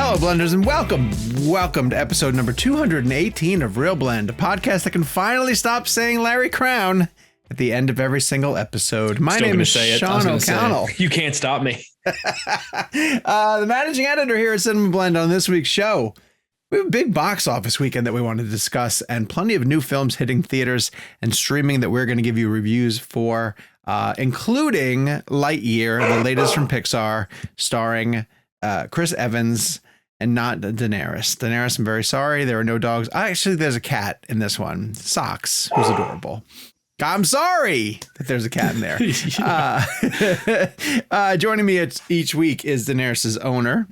Hello, Blenders, and welcome to episode number 218 of Real Blend, a podcast that can finally stop saying Larry Crown at the end of every single episode. My name is Sean O'Connell. You can't stop me. The managing editor here at Cinema Blend. On this week's show, we have a big box office weekend that we want to discuss, and plenty of new films hitting theaters and streaming that we're going to give you reviews for, including Lightyear, the latest from Pixar, starring Chris Evans and not Daenerys. Daenerys, I'm very sorry. There are no dogs. Actually, there's a cat in this one. Socks, who's adorable. I'm sorry that there's a cat in there. Joining me each week is Daenerys' owner,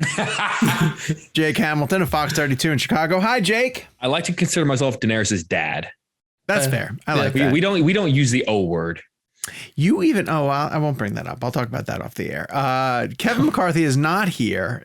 Jake Hamilton of Fox 32 in Chicago. Hi, Jake. I like to consider myself Daenerys' dad. That's fair. I like that. We don't use the O word. You even, I won't bring that up. I'll talk about that off the air. Kevin McCarthy is not here.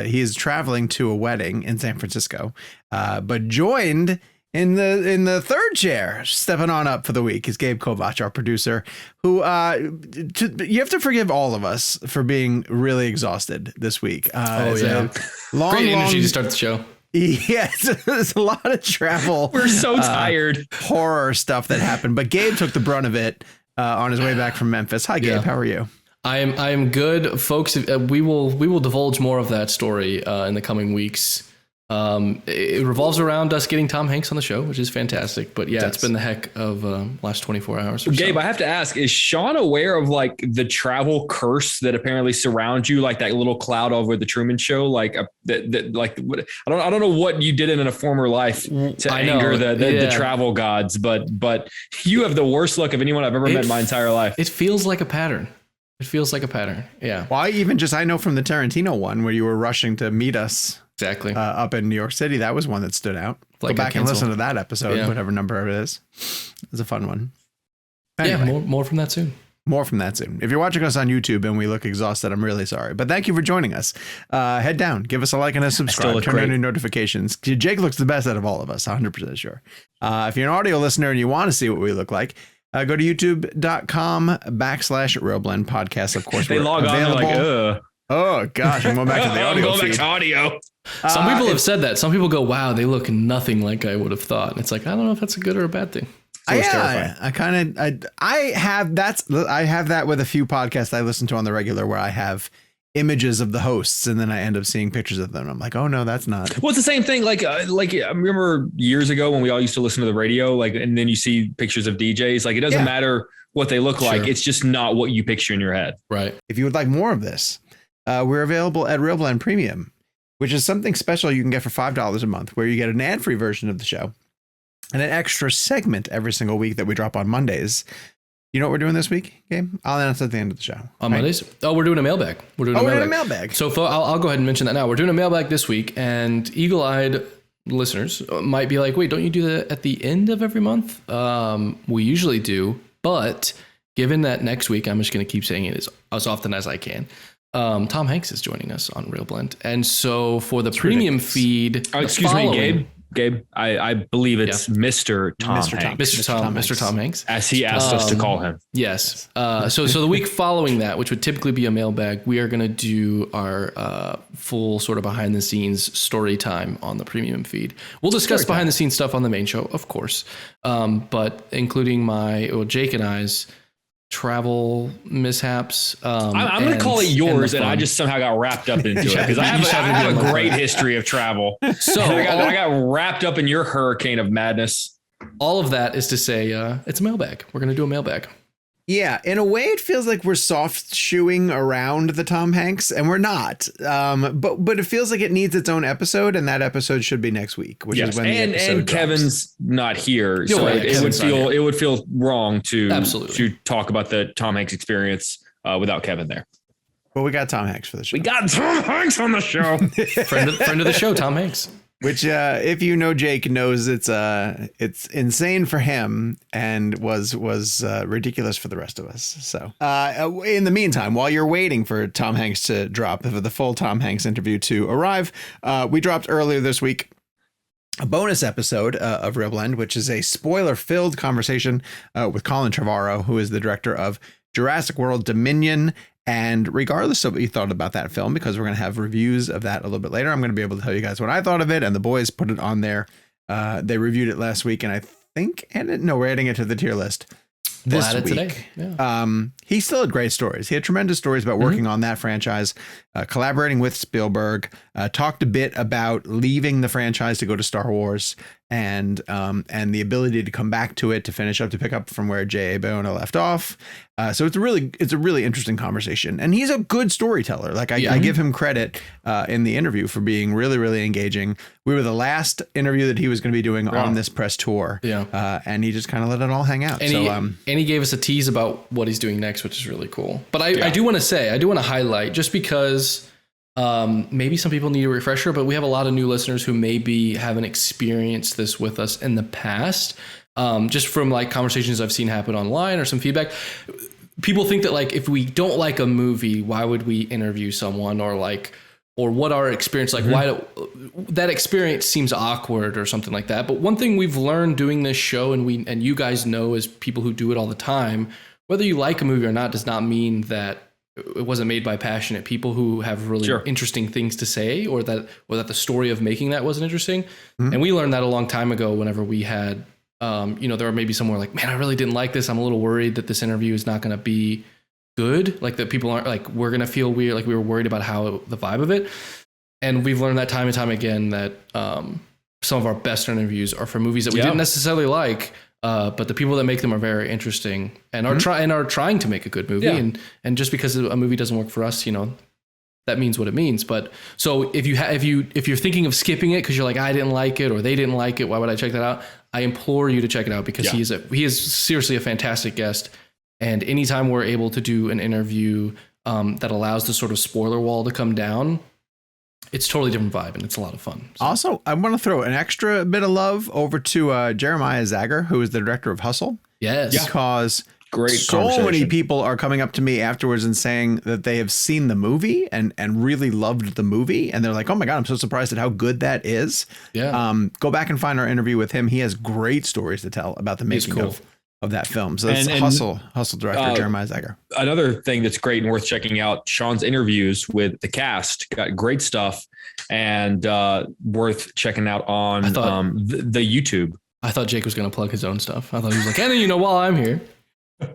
He is traveling to a wedding in San Francisco, but joined in the third chair, stepping on up for the week, is Gabe Kovach, our producer, who you have to forgive all of us for being really exhausted this week. Great energy to start the show. Yes, there's a lot of travel. We're so tired. Horror stuff that happened, but Gabe took the brunt of it on his way back from Memphis. Hi, Gabe. How are you? I am good, folks. We will divulge more of that story in the coming weeks. It revolves around us getting Tom Hanks on the show, which is fantastic. But yeah, it's been the heck of last 24 hours. Gabe, I have to ask, is Sean aware of like the travel curse that apparently surrounds you, like that little cloud over the Truman Show? Like I don't know what you did in a former life to anger the travel gods, but you have the worst luck of anyone I've ever met in my entire life. It feels like a pattern. Yeah. Well, I know from the Tarantino one where you were rushing to meet us. Exactly. Up in New York City. That was one that stood out. Go back and listen to that episode, whatever number it is. It's a fun one. Anyway, yeah, more from that soon. More from that soon. If you're watching us on YouTube and we look exhausted, I'm really sorry. But thank you for joining us. Head down, give us a like and a subscribe. Turn on your notifications. Jake looks the best out of all of us, 100% sure. If you're an audio listener and you want to see what we look like, go to youtube.com/RealBlend podcast. Of course, they log on like, oh gosh, I'm going back to the audio. Going back to audio. Some people have said that. Some people go, "Wow, they look nothing like I would have thought." And it's like, I don't know if that's a good or a bad thing. I have that with a few podcasts I listen to on the regular where I have images of the hosts and then I end up seeing pictures of them. I'm like, oh no, that's not. Well, it's the same thing. Like I remember years ago when we all used to listen to the radio, and then you see pictures of DJs. Like it doesn't matter what they look like. It's just not what you picture in your head. Right. If you would like more of this, we're available at Real Blend Premium, which is something special you can get for $5 a month, where you get an ad-free version of the show and an extra segment every single week that we drop on Mondays. You know what we're doing this week, Gabe? I'll announce at the end of the show. On Mondays? Oh, we're doing a mailbag. We're doing a mailbag. So I'll go ahead and mention that now. We're doing a mailbag this week, and eagle-eyed listeners might be like, wait, don't you do that at the end of every month? We usually do, but given that next week, I'm just going to keep saying it as often as I can. Tom Hanks is joining us on Real Blend. And so for the premium feed, excuse me, Gabe, I believe it's Mr. Tom Hanks. Mr. Tom Hanks. As he asked us to call him. Yes. So the week following that, which would typically be a mailbag, we are going to do our full sort of behind the scenes story time on the premium feed. We'll discuss behind the scenes stuff on the main show, of course. But including Jake and I's travel mishaps. I'm going to call it yours, and I just somehow got wrapped up into it because I have a great history of travel. So I got wrapped up in your hurricane of madness. All of that is to say, it's a mailbag. We're going to do a mailbag. Yeah, in a way, it feels like we're soft shoeing around the Tom Hanks, and we're not. But it feels like it needs its own episode, and that episode should be next week, which is when the episode drops. Kevin's not here, so it would feel wrong to talk about the Tom Hanks experience without Kevin there. Well, we got Tom Hanks for the show. We got Tom Hanks on the show. friend of the show, Tom Hanks. Which, if you know Jake, knows it's insane for him and was ridiculous for the rest of us. So in the meantime, while you're waiting for Tom Hanks to drop, for the full Tom Hanks interview to arrive, we dropped earlier this week a bonus episode of Real Blend, which is a spoiler-filled conversation with Colin Trevorrow, who is the director of Jurassic World Dominion And regardless of what you thought about that film, because we're going to have reviews of that a little bit later, I'm going to be able to tell you guys what I thought of it. And the boys put it on there. They reviewed it last week, and I think, we're adding it to the tier list this week. Today. Yeah. He still had great stories. He had tremendous stories about working on that franchise, collaborating with Spielberg, talked a bit about leaving the franchise to go to Star Wars, and the ability to come back to it to pick up from where J.A. Bayona left off. So it's a really interesting conversation, and he's a good storyteller. Like I give him credit in the interview for being really, really engaging. We were the last interview that he was going to be doing on this press tour. Yeah. And he just kind of let it all hang out. And he gave us a tease about what he's doing next, which is really cool. But I do want to highlight, just because maybe some people need a refresher, but we have a lot of new listeners who maybe haven't experienced this with us in the past. Just from like conversations I've seen happen online or some feedback, people think that like if we don't like a movie, why would we interview someone, or what our experience like? Why that experience seems awkward or something like that. But one thing we've learned doing this show, and you guys know as people who do it all the time, whether you like a movie or not does not mean that it wasn't made by passionate people who have really interesting things to say, or that the story of making that wasn't interesting. And we learned that a long time ago whenever we had, there were maybe somewhere like, man, I really didn't like this. I'm a little worried that this interview is not going to be good. Like that people aren't like, we're going to feel weird. Like we were worried about the vibe of it. And we've learned that time and time again that some of our best interviews are for movies that we didn't necessarily like, but the people that make them are very interesting and are trying to make a good movie. Yeah. And just because a movie doesn't work for us, that means what it means. But so if you're thinking of skipping it because you're like, I didn't like it or they didn't like it, why would I check that out? I implore you to check it out, because he is seriously a fantastic guest. And anytime we're able to do an interview that allows the sort of spoiler wall to come down, it's totally different vibe, and it's a lot of fun. So. Also, I want to throw an extra bit of love over to Jeremiah Zager, who is the director of Hustle. Yes. Because great so many people are coming up to me afterwards and saying that they have seen the movie and really loved the movie. And they're like, oh my God, I'm so surprised at how good that is. Yeah. Go back and find our interview with him. He has great stories to tell about the making of that film. So that's Hustle director Jeremiah Zager. Another thing that's great and worth checking out, Sean's interviews with the cast, got great stuff, and worth checking out on the YouTube. I thought Jake was going to plug his own stuff. I thought he was like, and while I'm here.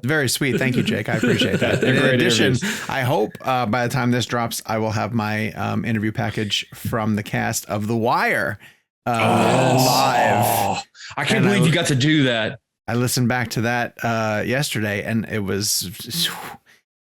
Very sweet. Thank you, Jake. I appreciate that. In addition, I hope by the time this drops, I will have my interview package from the cast of The Wire live. I can't believe you got to do that. I listened back to that yesterday, and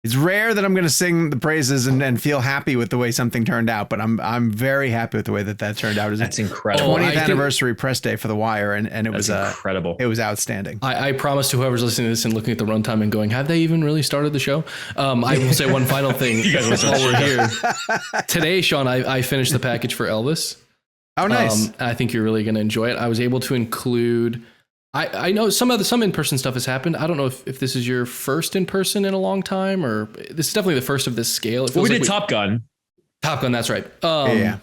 it's rare that I'm going to sing the praises and feel happy with the way something turned out, but I'm very happy with the way that turned out. That's incredible. 20th anniversary press day for The Wire, and it was incredible. It was outstanding. I promise to whoever's listening to this and looking at the runtime and going, have they even really started the show? I will say one final thing while we're here. Today, Sean, I finished the package for Elvis. Oh, nice. I think you're really going to enjoy it. I was able to include... I know some in-person stuff has happened. I don't know if this is your first in-person in a long time, or this is definitely the first of this scale. We did Top Gun. Top Gun, that's right. Yeah.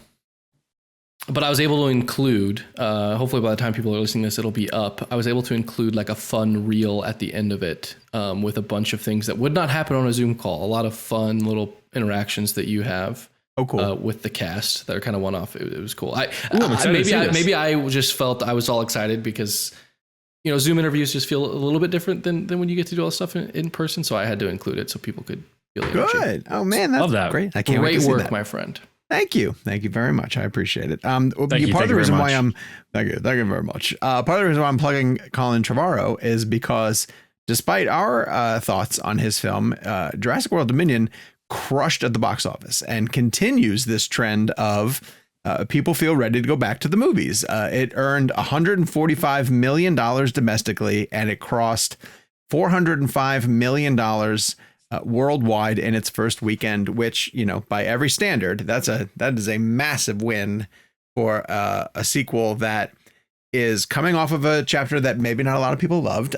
But I was able to include, hopefully by the time people are listening to this, it'll be up. I was able to include like a fun reel at the end of it with a bunch of things that would not happen on a Zoom call. A lot of fun little interactions that you have. Oh, cool. With the cast that are kind of one-off. It was cool. Maybe I just felt I was all excited because... Zoom interviews just feel a little bit different than when you get to do all this stuff in person. So I had to include it so people could feel it. Good. Oh man, that's great. I can't wait to see that. My friend. Thank you. Thank you very much. I appreciate it. Part of the reason why I'm thank you very much. Part of the reason why I'm plugging Colin Trevorrow is because despite our thoughts on his film, Jurassic World Dominion crushed at the box office and continues this trend of people feel ready to go back to the movies. It earned $145 million domestically, and it crossed $405 million worldwide in its first weekend, which, by every standard, that is a massive win for a sequel that is coming off of a chapter that maybe not a lot of people loved.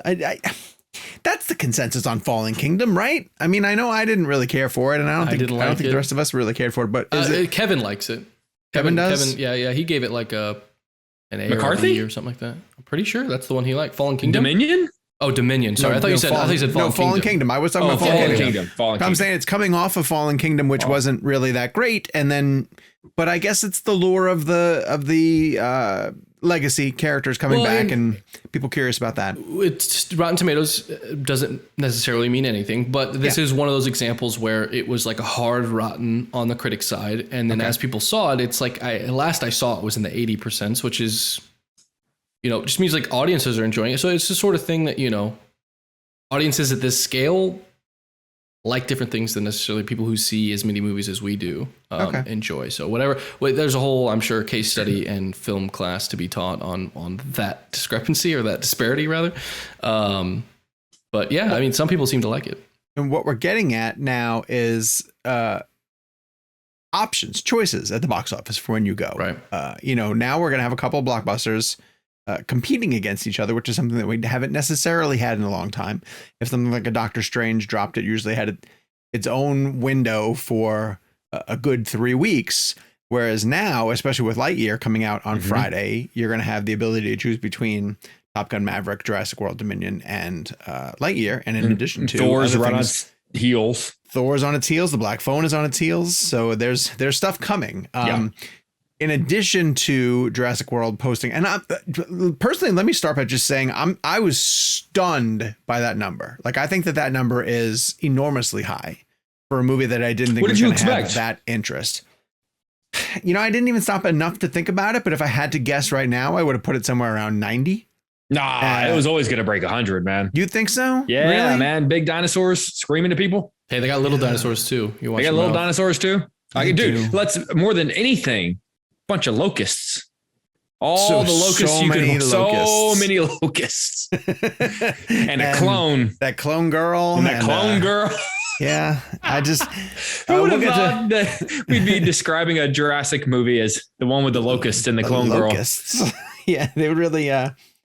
That's the consensus on Fallen Kingdom, right? I mean, I know I didn't really care for it, and I don't think the rest of us really cared for it, but Kevin likes it. Kevin does? Yeah. He gave it like an A McCarthy or something like that. I'm pretty sure that's the one he liked. Fallen Kingdom. Dominion? Oh, Dominion. Sorry, I thought you said Fallen Kingdom. I was talking about Fallen Kingdom. I'm saying it's coming off of Fallen Kingdom, which wasn't really that great, and then, but I guess it's the lure of the legacy characters coming back, and people curious about that. It's Rotten Tomatoes doesn't necessarily mean anything, but this is one of those examples where it was like a hard rotten on the critic side, and then as people saw it, it's like last I saw it was in the 80%, which is, just means like audiences are enjoying it. So it's the sort of thing that, audiences at this scale like different things than necessarily people who see as many movies as we do enjoy. So whatever, there's a whole, I'm sure, case study and film class to be taught on that discrepancy, or that disparity rather. But yeah, I mean, some people seem to like it. And what we're getting at now is options, choices at the box office for when you go. Right. Now we're going to have a couple of blockbusters competing against each other, which is something that we haven't necessarily had in a long time. If something like a Doctor Strange dropped, it usually had its own window for a good 3 weeks. Whereas now, especially with Lightyear coming out on Friday, you're going to have the ability to choose between Top Gun Maverick, Jurassic World Dominion, and Lightyear. And in addition to Thor's run on its heels. Thor's on its heels. The Black Phone is on its heels. So there's stuff coming. In addition to Jurassic World posting, and personally, let me start by just saying I was stunned by that number. Like, I think that number is enormously high for a movie that I didn't think was going to have that interest. I didn't even stop enough to think about it, but if I had to guess right now, I would have put it somewhere around 90. Nah, it was always going to break 100, man. You think so? Yeah, really? Man. Big dinosaurs screaming to people. Hey, they got little dinosaurs too. They got little dinosaurs too. Let's more than anything. Bunch of locusts. So many locusts. And a clone. That clone girl. And that clone girl. Yeah. I just who would have thought that we'd be describing a Jurassic movie as the one with the locusts and the clone locusts. Girl. Yeah, they would really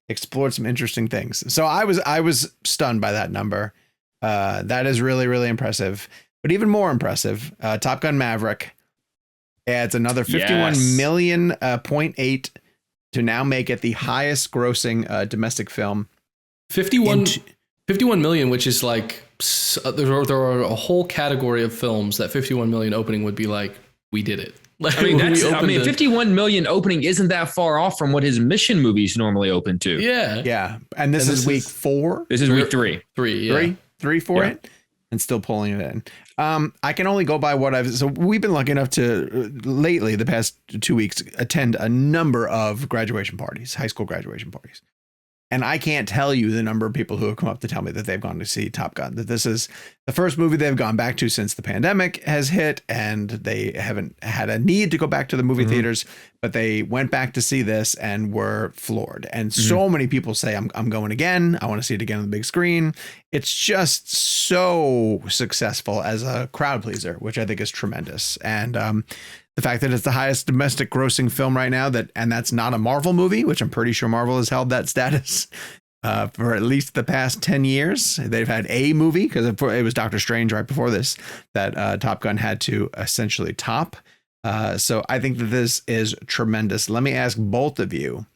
explored some interesting things. So I was stunned by that number. That is really, really impressive. But even more impressive, Top Gun Maverick adds another 51 million, 0.8 to now make it the highest grossing domestic film. 51 million, which is like, there are a whole category of films that 51 million opening would be like, we did it. Like, 51 million opening isn't that far off from what his Mission movies normally open to. Yeah. Yeah. And this is week 4. This is week 3. 3 for it. And still pulling it in. I can only go by so we've been lucky enough to lately, the past 2 weeks, attend a number of graduation parties, high school graduation parties. And I can't tell you the number of people who have come up to tell me that they've gone to see Top Gun, that this is the first movie they've gone back to since the pandemic has hit, and they haven't had a need to go back to the movie theaters, but they went back to see this and were floored. And so many people say, I'm going again. I want to see it again on the big screen. It's just so successful as a crowd pleaser, which I think is tremendous. And the fact that it's the highest domestic grossing film right now, and that's not a Marvel movie, which I'm pretty sure Marvel has held that status for at least the past 10 years. They've had a movie, because it was Doctor Strange right before this, that Top Gun had to essentially top. So I think that this is tremendous. Let me ask both of you.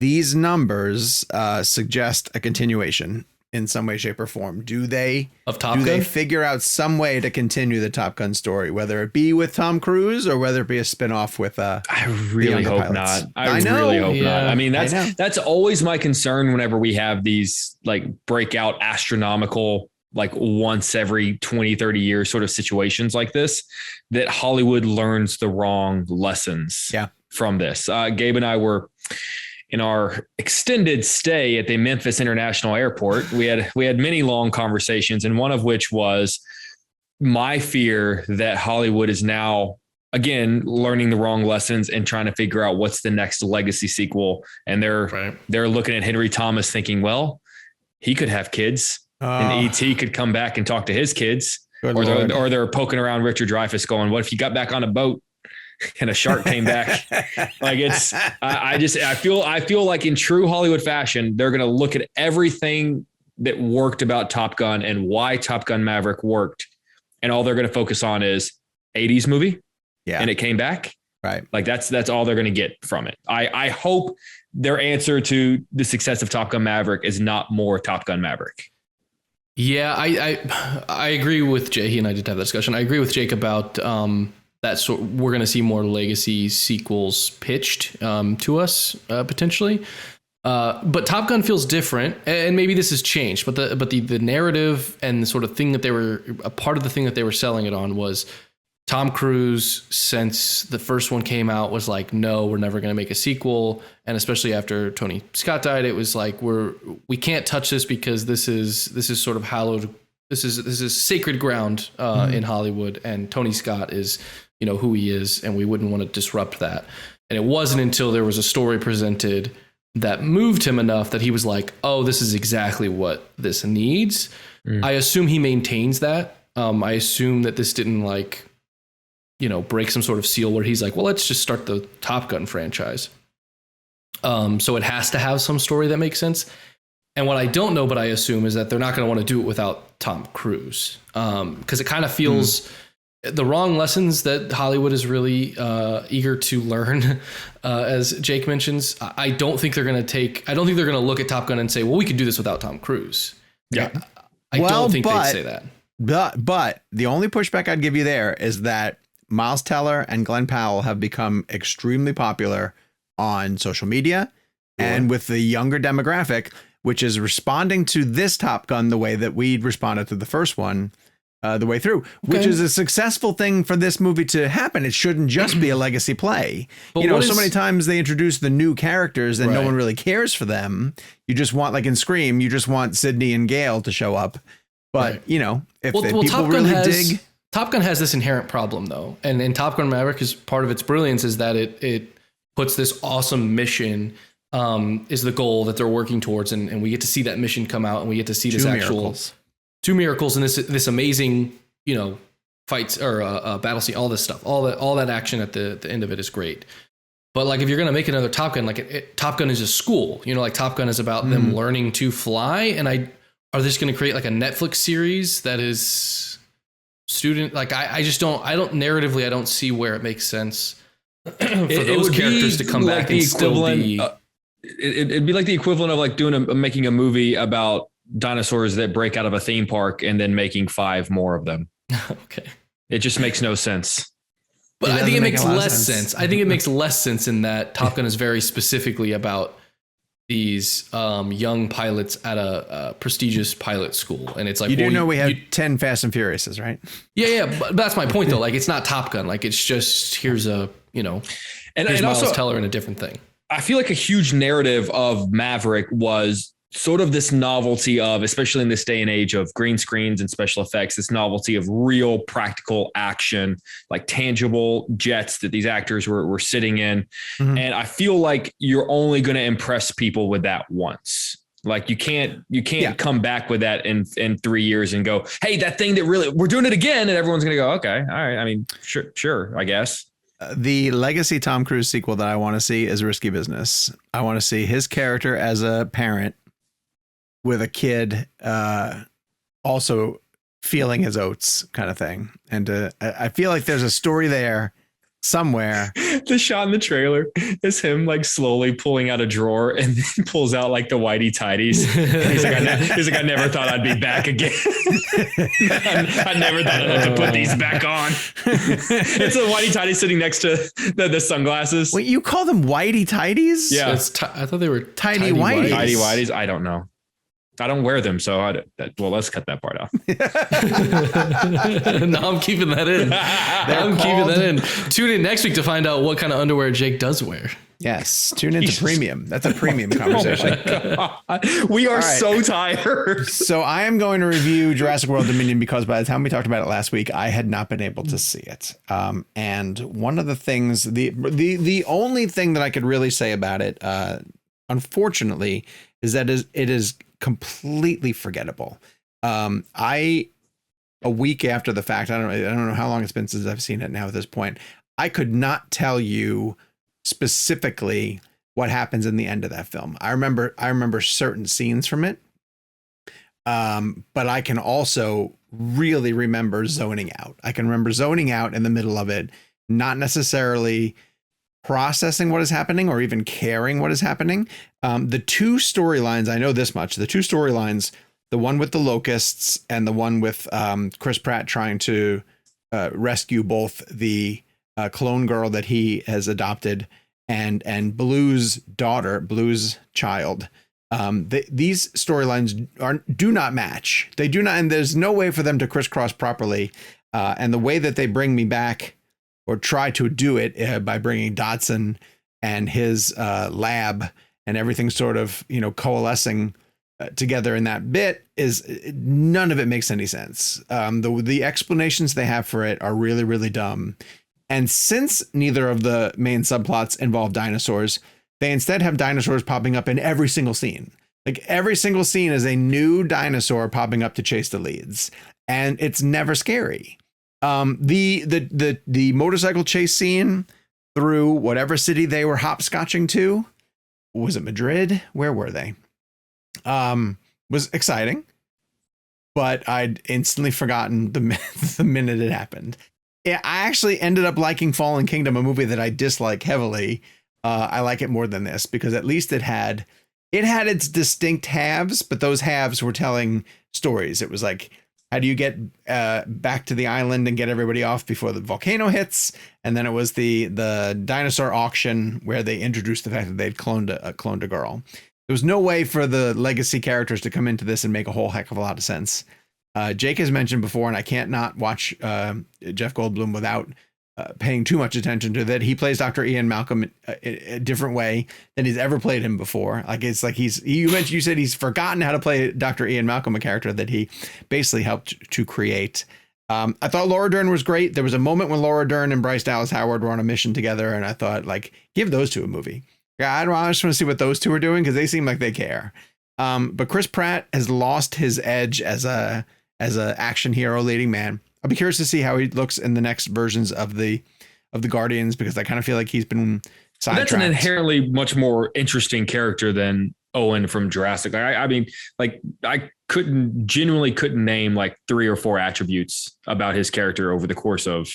These numbers suggest a continuation in some way, shape, or form. Do they figure out some way to continue the Top Gun story, whether it be with Tom Cruise or whether it be a spinoff with I really hope not. I really hope not. I mean, that's always my concern whenever we have these like breakout astronomical, like once every 20, 30 years sort of situations like this, that Hollywood learns the wrong lessons from this. Gabe and I were in our extended stay at the Memphis International Airport. We had many long conversations, and one of which was my fear that Hollywood is now, again, learning the wrong lessons and trying to figure out what's the next legacy sequel. And they're looking at Henry Thomas thinking, well, he could have kids and E.T. could come back and talk to his kids. Or they're poking around Richard Dreyfuss going, what if you got back on a boat and a shark came back? Like, it's, I feel like in true Hollywood fashion, they're going to look at everything that worked about Top Gun and why Top Gun Maverick worked. And all they're going to focus on is 80s movie. Yeah. And it came back. Right. Like that's all they're going to get from it. I hope their answer to the success of Top Gun Maverick is not more Top Gun Maverick. Yeah, I agree with Jay. He and I did have that discussion. I agree with Jake about that. So we're going to see more legacy sequels pitched to us potentially. But Top Gun feels different, and maybe this has changed. But the narrative and the sort of thing that they were a part of the thing that they were selling it on was Tom Cruise, since the first one came out, was like, no, we're never going to make a sequel. And especially after Tony Scott died, it was like, we can't touch this because this is sort of hallowed. This is sacred ground in Hollywood. And Tony Scott is, who he is. And we wouldn't want to disrupt that. And it wasn't until there was a story presented that moved him enough that he was like, oh, this is exactly what this needs. I assume he maintains that. I assume that this didn't break some sort of seal where he's like, well, let's just start the Top Gun franchise. So it has to have some story that makes sense. And what I don't know, but I assume, is that they're not going to want to do it without Tom Cruise. Because it kind of feels the wrong lessons that Hollywood is really eager to learn. As Jake mentions, I don't think they're going to look at Top Gun and say, well, we could do this without Tom Cruise. Yeah. I don't think they'd say that. But the only pushback I'd give you there is that Miles Teller and Glenn Powell have become extremely popular on social media and with the younger demographic, which is responding to this Top Gun the way that we'd responded to the first one the way through, which is a successful thing for this movie to happen. It shouldn't just be a legacy play. But so many times they introduce the new characters and no one really cares for them. You just want, like in Scream, you just want Sydney and Gale to show up. But, if people Top really Gun dig... Top Gun has this inherent problem, though. And in Top Gun Maverick, is part of its brilliance is that it puts this awesome mission is the goal that they're working towards. And we get to see that mission come out, and we get to see this two miracles and this amazing, fights or battle scene, all this stuff, all that action at the end of it is great. But like, if you're going to make another Top Gun, Top Gun is a school, Top Gun is about them learning to fly. And are they just going to create like a Netflix series that is student? Like, I narratively, I don't see where it makes sense for those characters to come back and still be. It'd be like the equivalent of like making a movie about dinosaurs that break out of a theme park and then making 5 more of them. Okay. It just makes no sense. But I think it makes less sense. I think it makes less sense in that Top Gun is very specifically about these young pilots at a prestigious pilot school. And it's like, we have 10 Fast and Furiouses, right? Yeah. But that's my point though. Like, it's not Top Gun. Like, it's just, here's here's Miles also, Teller in a different thing. I feel like a huge narrative of Maverick was sort of this novelty of, especially in this day and age of green screens and special effects, this novelty of real practical action, like tangible jets that these actors were sitting in. And I feel like you're only going to impress people with that once. Like you can't come back with that in 3 years and go, hey, that thing that really, we're doing it again. And everyone's going to go, okay, all right. I mean, sure, I guess. The legacy Tom Cruise sequel that I want to see is Risky Business. I want to see his character as a parent with a kid also feeling his oats kind of thing. And I feel like there's a story there somewhere. The shot in the trailer is him like slowly pulling out a drawer and then pulls out like the whitey tidies. He's like, I never thought I'd be back again. I never thought I'd have to put these back on. It's a whitey tidy sitting next to the sunglasses. Wait, you call them whitey tidies? Yeah. I thought they were tidy whiteys. Tidy whiteys. I don't know. I don't wear them, so let's cut that part out. No, I'm keeping that in. Keeping that in. Tune in next week to find out what kind of underwear Jake does wear. Yes, tune into Premium. That's a premium conversation. We are so tired. So I am going to review Jurassic World Dominion because by the time we talked about it last week, I had not been able to see it. And one of the things, the only thing that I could really say about it, unfortunately, is that it is completely forgettable. A week after the fact, I don't know how long it's been since I've seen it now at this point. I could not tell you specifically what happens in the end of that film. I remember certain scenes from it. But I can also really remember zoning out. I can remember zoning out in the middle of it, not necessarily processing what is happening or even caring what is happening. The two storylines, I know this much, the two storylines, the one with the locusts and the one with Chris Pratt trying to rescue both the clone girl that he has adopted and Blue's daughter, Blue's child. These storylines do not match. They do not, and there's no way for them to crisscross properly. And the way that they bring me back or try to do it by bringing Dotson and his lab and everything sort of, coalescing together in that bit is none of it makes any sense. The explanations they have for it are really, really dumb. And since neither of the main subplots involve dinosaurs, they instead have dinosaurs popping up in every single scene. Like every single scene is a new dinosaur popping up to chase the leads, and it's never scary. The motorcycle chase scene through whatever city they were hopscotching to, was it Madrid? Where were they? Was exciting, but I'd instantly forgotten the minute it happened. Yeah, I actually ended up liking Fallen Kingdom, a movie that I dislike heavily. I like it more than this because at least it had its distinct halves, but those halves were telling stories. It was like, how do you get back to the island and get everybody off before the volcano hits? And then it was the dinosaur auction where they introduced the fact that they'd cloned a girl. There was no way for the legacy characters to come into this and make a whole heck of a lot of sense. Jake has mentioned before, and I can't not watch Jeff Goldblum without paying too much attention to that. He plays Dr. Ian Malcolm a different way than he's ever played him before. Like it's like you said he's forgotten how to play Dr. Ian Malcolm, a character that he basically helped to create. I thought Laura Dern was great. There was a moment when Laura Dern and Bryce Dallas Howard were on a mission together, and I thought, like, give those two a movie. Yeah, I just want to see what those two are doing because they seem like they care. But Chris Pratt has lost his edge as a action hero leading man. I'll be curious to see how he looks in the next versions of the Guardians, because I kind of feel like he's been sidetracked. That's an inherently much more interesting character than Owen from Jurassic. I mean, like I genuinely couldn't name like 3 or 4 attributes about his character over the course of,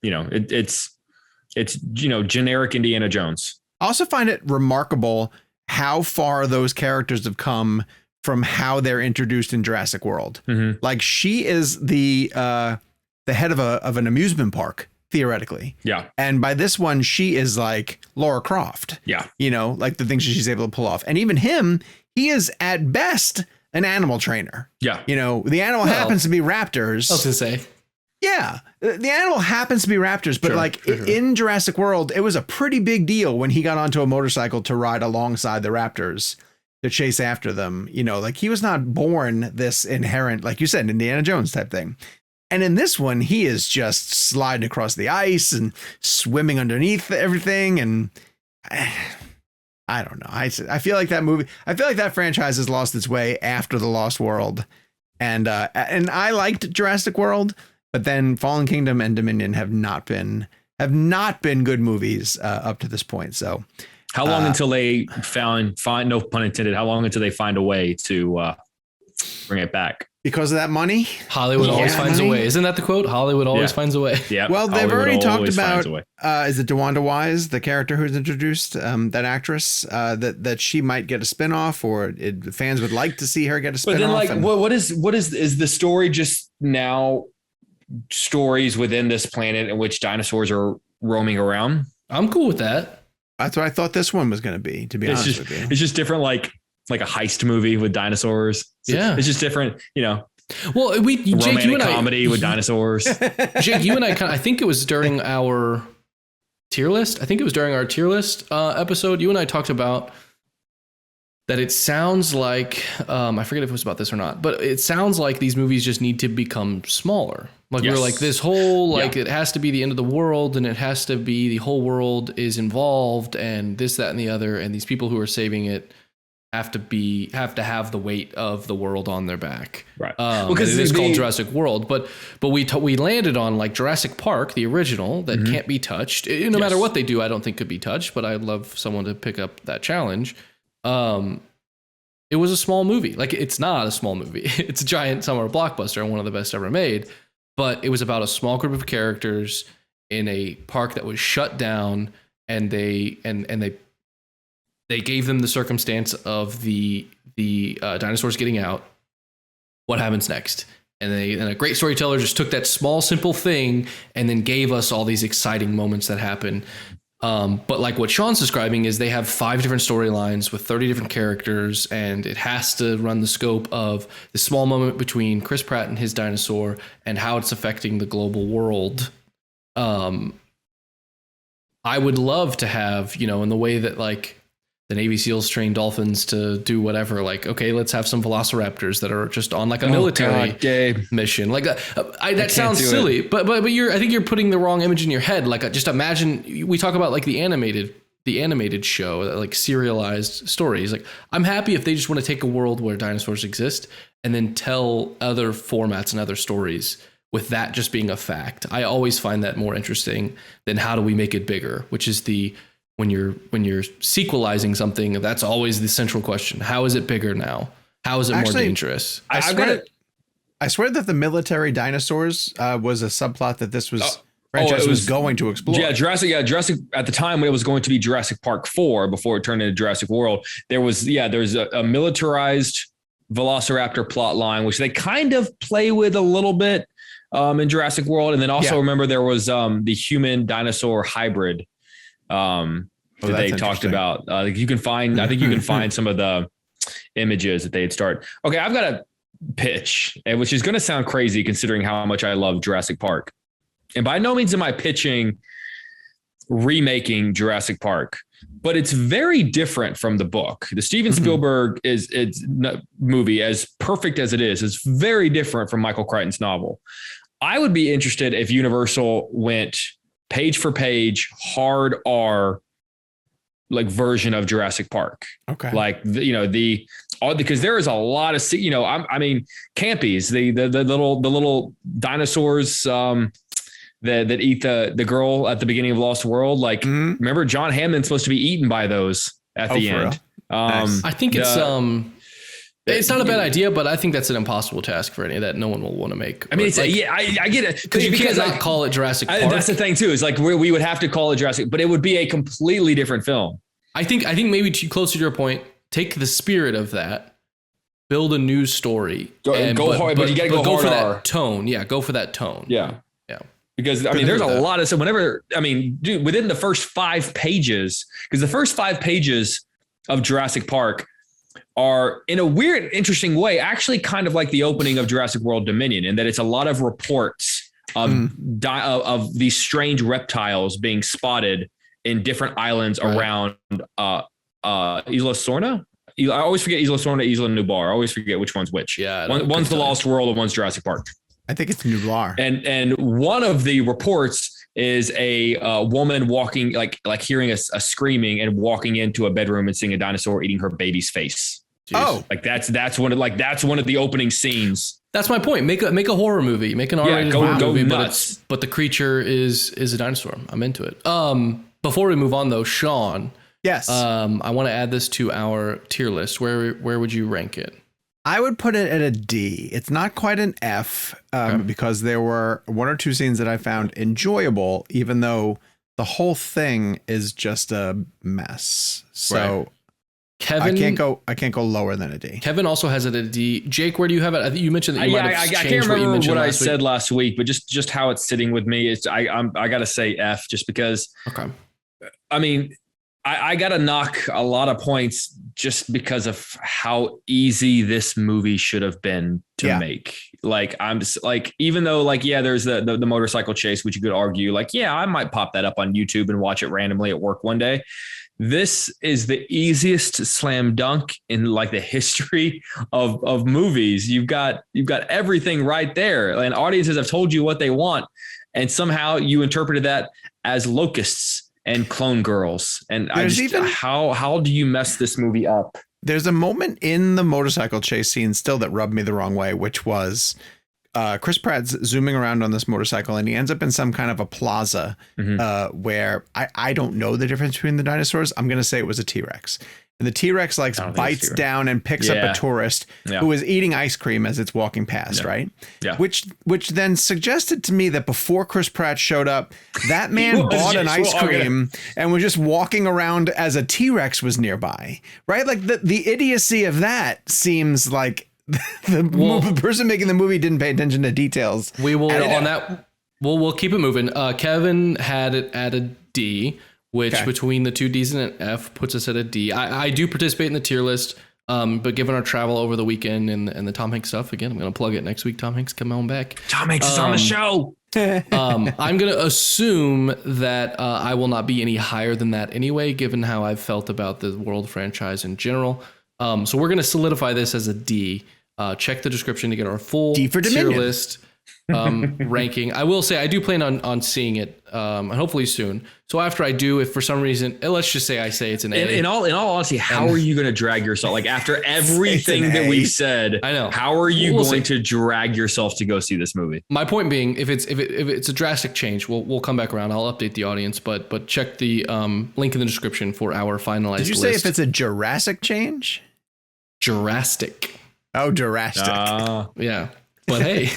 it's generic Indiana Jones. I also find it remarkable how far those characters have come from how they're introduced in Jurassic World. Mm-hmm. Like she is the head of an amusement park, theoretically. Yeah. And by this one, she is like Lara Croft. Yeah. Like the things she's able to pull off. And even him, he is at best an animal trainer. Yeah. The animal happens to be raptors. I was gonna say. Yeah, the animal happens to be raptors, but sure. In Jurassic World, it was a pretty big deal when he got onto a motorcycle to ride alongside the raptors to chase after them. Like he was not born this inherent, like you said, Indiana Jones type thing. And in this one, he is just sliding across the ice and swimming underneath everything. And I don't know. I feel like that franchise has lost its way after The Lost World. And I liked Jurassic World. But then Fallen Kingdom and Dominion have not been good movies up to this point. So how long until they find no pun intended, how long until they find a way to bring it back? Because of that money? Hollywood always finds a way. Isn't that the quote? Hollywood always finds a way. Yeah. Well, they've already talked about, is it DeWanda Wise, the character who's introduced, that actress, that she might get a spinoff, or fans would like to see her get a spinoff. But then what is the story just now stories within this planet in which dinosaurs are roaming around? I'm cool with that. That's what I thought this one was going to be, to be honest with you. It's just different, like a heist movie with dinosaurs. It's just different, Well, Jake, you and comedy with dinosaurs. Jake, you and I think it was during our tier list. I think it was during our tier list episode. You and I talked about that it sounds like, I forget if it was about this or not, but it sounds like these movies just need to become smaller. Like we're like this whole, it has to be the end of the world, and it has to be the whole world is involved, and this, that, and the other. And these people who are saving it have to have the weight of the world on their back. Right. Because it is called Jurassic World, but we landed on like Jurassic Park, the original, that can't be touched. No matter what they do, I don't think could be touched, but I'd love someone to pick up that challenge. It was a small movie. Like, it's not a small movie. It's a giant summer blockbuster and one of the best ever made. But it was about a small group of characters in a park that was shut down, and they gave them the circumstance of the dinosaurs getting out. What happens next? And a great storyteller just took that small, simple thing and then gave us all these exciting moments that happen. But like what Sean's describing is they have 5 different storylines with 30 different characters, and it has to run the scope of the small moment between Chris Pratt and his dinosaur and how it's affecting the global world. I would love to have, in the way that like the Navy SEALs train dolphins to do whatever, like, okay, let's have some velociraptors that are just on like a military mission. Like that sounds silly, but I think you're putting the wrong image in your head. Like just imagine, we talk about like the animated show, like serialized stories. Like I'm happy if they just want to take a world where dinosaurs exist and then tell other formats and other stories with that just being a fact. I always find that more interesting than how do we make it bigger, which is when you're sequelizing something, that's always the central question. How is it bigger now? How is it more dangerous? I swear that the military dinosaurs was a subplot that this franchise was going to explore. Yeah, Jurassic at the time when it was going to be Jurassic Park 4 before it turned into Jurassic World, there's a militarized Velociraptor plot line, which they kind of play with a little bit in Jurassic World. And then also remember there was the human dinosaur hybrid that they talked about. I think you can find some of the images that they had started. Okay, I've got a pitch, which is going to sound crazy considering how much I love Jurassic Park. And by no means am I pitching remaking Jurassic Park, but it's very different from the book. The Steven Spielberg movie, as perfect as it is very different from Michael Crichton's novel. I would be interested if Universal went page for page, hard R, like version of Jurassic Park. Okay. Like, because there is a lot of, campies, the little dinosaurs that eat the girl at the beginning of Lost World. Like, remember John Hammond's supposed to be eaten by those at the end. Nice. I think it's not a bad idea, but I think that's an impossible task for any that no one will want to make. I mean, I get it because you can't call it Jurassic Park. That's the thing too. Is like we would have to call it Jurassic, but it would be a completely different film. I think maybe closer to your point, take the spirit of that, build a new story, go hard, but you got to go for hard that tone. Yeah, go for that tone. Yeah. Because there's a lot of stuff. Within the first 5 pages, because the first 5 pages of Jurassic Park are, in a weird, interesting way, actually kind of like the opening of Jurassic World Dominion, in that it's a lot of reports of these strange reptiles being spotted in different islands around Isla Sorna. I always forget Isla Sorna, Isla Nublar. I always forget which one's which. Yeah, one's the Lost World and one's Jurassic Park. I think it's Nublar. And one of the reports is a woman walking, like hearing a screaming and walking into a bedroom and seeing a dinosaur eating her baby's face. Jeez. Oh, like that's one of the opening scenes. That's my point. Make a horror movie. Make an R-rated horror movie, but the creature is a dinosaur. I'm into it. Before we move on though, Sean. Yes. I want to add this to our tier list. Where would you rank it? I would put it at a D. It's not quite an F because there were 1 or 2 scenes that I found enjoyable, even though the whole thing is just a mess. So Kevin, I can't go lower than a D. Kevin also has it at a D. Jake, where do you have it? I think you mentioned that you might have changed can't remember what you what I said last week, but just how it's sitting with me is I got to say F just because. Okay. I mean, I got to knock a lot of points just because of how easy this movie should have been to make. Like, I'm just like, even though there's the motorcycle chase, which you could argue I might pop that up on YouTube and watch it randomly at work one day. This is the easiest slam dunk in the history of movies. You've got everything right there, and audiences have told you what they want. And somehow you interpreted that as locusts and clone girls. And how do you mess this movie up? There's a moment in the motorcycle chase scene still that rubbed me the wrong way, which was Chris Pratt's zooming around on this motorcycle and he ends up in some kind of a plaza where I don't know the difference between the dinosaurs. I'm going to say it was a T-Rex. And the T-Rex like I don't think it's bites T-Rex. down and picks up Yeah. a tourist Yeah. who is eating ice cream as it's walking past, Yeah. right? Yeah. Which then suggested to me that before Chris Pratt showed up, that man was bought an just ice walking. cream and was just walking around as a T-Rex was nearby, right? Like the idiocy of that seems like the person making the movie didn't pay attention to details. We will And- on that. We'll keep it moving. Kevin had it at a D, which Okay. between the two D's and an F puts us at a D. I do participate in the tier list, but given our travel over the weekend and the Tom Hanks stuff, again, I'm going to plug it next week. Tom Hanks, come on back. Tom Hanks is on the show. I'm going to assume that I will not be any higher than that anyway, given how I've felt about the World franchise in general. So we're going to solidify this as a D. Check the description to get our full D for tier Dominion. list ranking. I will say I do plan on seeing it, and hopefully soon. So after I do, if for some reason, let's just say I say it's an A. In all honesty, how are you going to drag yourself? Like after everything It's an that A. we've said, I know. How are you We'll going see. to drag yourself to go see this movie? My point being, if it's a drastic change, we'll come back around. I'll update the audience, but check the link in the description for our finalized Did you list. say if it's a Jurassic change? Jurassic? Oh, Jurassic. Yeah. But hey,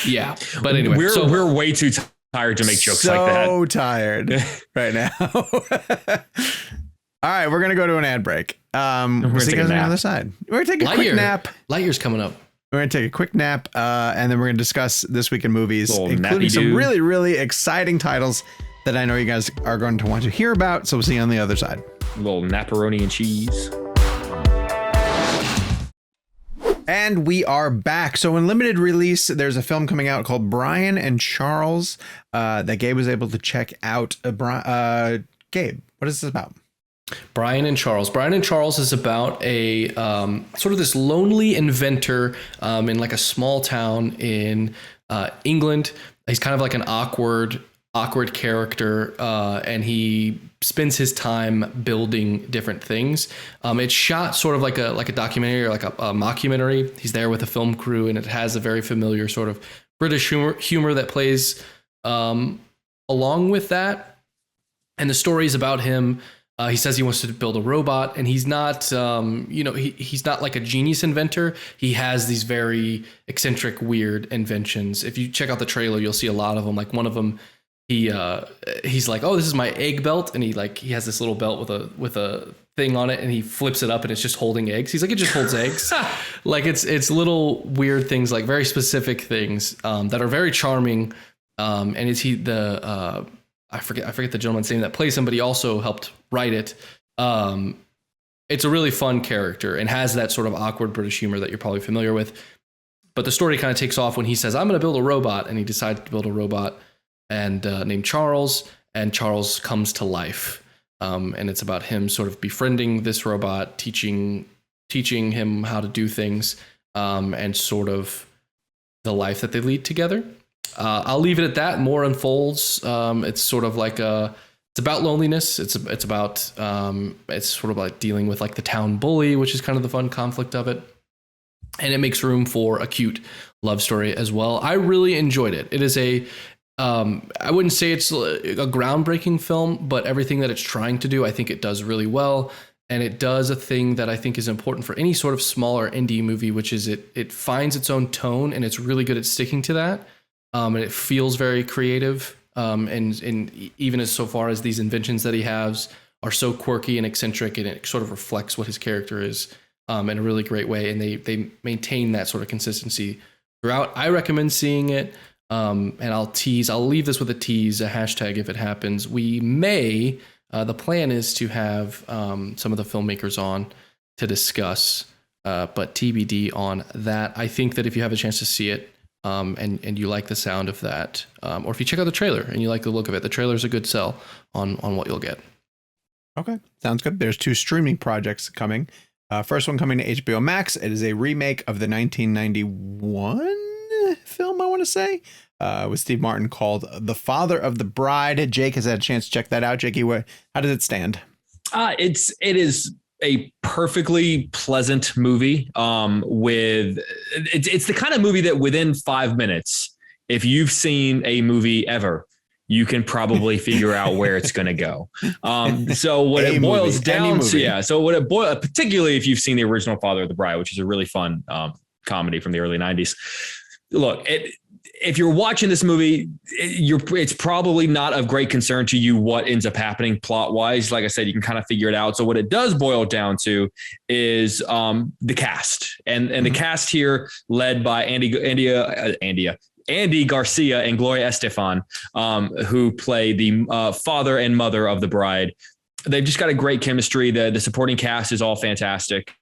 yeah. But anyway, we're way too tired to make jokes like that. So tired right now. All right, we're gonna go to an ad break. We'll see you guys on the other side. We're gonna take a quick nap. Lightyear's coming up. We're gonna take a quick nap, and then we're gonna discuss this week in movies, Little including some nappy-doo. really, really exciting titles that I know you guys are going to want to hear about. So we'll see you on the other side. A little macaroni and cheese. And we are back. So in limited release, there's a film coming out called Brian and Charles that Gabe was able to check out. Gabe, what is this about? Brian and Charles. Brian and Charles is about a sort of this lonely inventor in like a small town in England. He's kind of like an awkward character, and he spends his time building different things. It's shot sort of like a documentary or like a mockumentary. He's there with a film crew, and it has a very familiar sort of British humor that plays along with that. And the story is about him. He says he wants to build a robot, and he's not, he's not like a genius inventor. He has these very eccentric, weird inventions. If you check out the trailer, you'll see a lot of them. Like one of them, he's like, oh, this is my egg belt, and he has this little belt with a thing on it, and he flips it up, and it's just holding eggs. He's like, it just holds eggs. Like it's little weird things, like very specific things that are very charming. And is he the I forget the gentleman's name that plays him, but he also helped write it. It's a really fun character and has that sort of awkward British humor that you're probably familiar with. But the story kind of takes off when he says, I'm going to build a robot. And he decides to build a robot and named Charles. And Charles comes to life. And it's about him sort of befriending this robot, teaching him how to do things, and sort of the life that they lead together. I'll leave it at that. More unfolds. It's sort of like it's about loneliness. It's about it's sort of like dealing with like the town bully, which is kind of the fun conflict of it. And it makes room for a cute love story as well. I really enjoyed it. It is I wouldn't say it's a groundbreaking film, but everything that it's trying to do, I think it does really well. And it does a thing that I think is important for any sort of smaller indie movie, which is it finds its own tone, and it's really good at sticking to that. And it feels very creative. And even as so far as these inventions that he has are so quirky and eccentric, and it sort of reflects what his character is in a really great way. And they maintain that sort of consistency throughout. I recommend seeing it. And I'll leave this with a tease, a hashtag if it happens. We may, the plan is to have some of the filmmakers on to discuss, but TBD on that. I think that if you have a chance to see it, and you like the sound of that, or if you check out the trailer and you like the look of it, the trailer is a good sell on what you'll get. Okay, sounds good. There's 2 streaming projects coming. First one coming to HBO Max. It is a remake of the 1991 film, I want to say, with Steve Martin, called The Father of the Bride. Jake has had a chance to check that out. Jakey, how does it stand? It is a perfectly pleasant movie. It's the kind of movie that within 5 minutes, if you've seen a movie ever, you can probably figure out where it's going to go. So what it boils down to, so what it boils, particularly if you've seen the original Father of the Bride, which is a really fun comedy from the early 90s. Look, if you're watching this movie, it's probably not of great concern to you what ends up happening plot wise. Like I said, you can kind of figure it out. So what it does boil down to is the cast, and the cast here led by Andy Garcia and Gloria Estefan, who play the father and mother of the bride. They've just got a great chemistry. The supporting cast is all fantastic.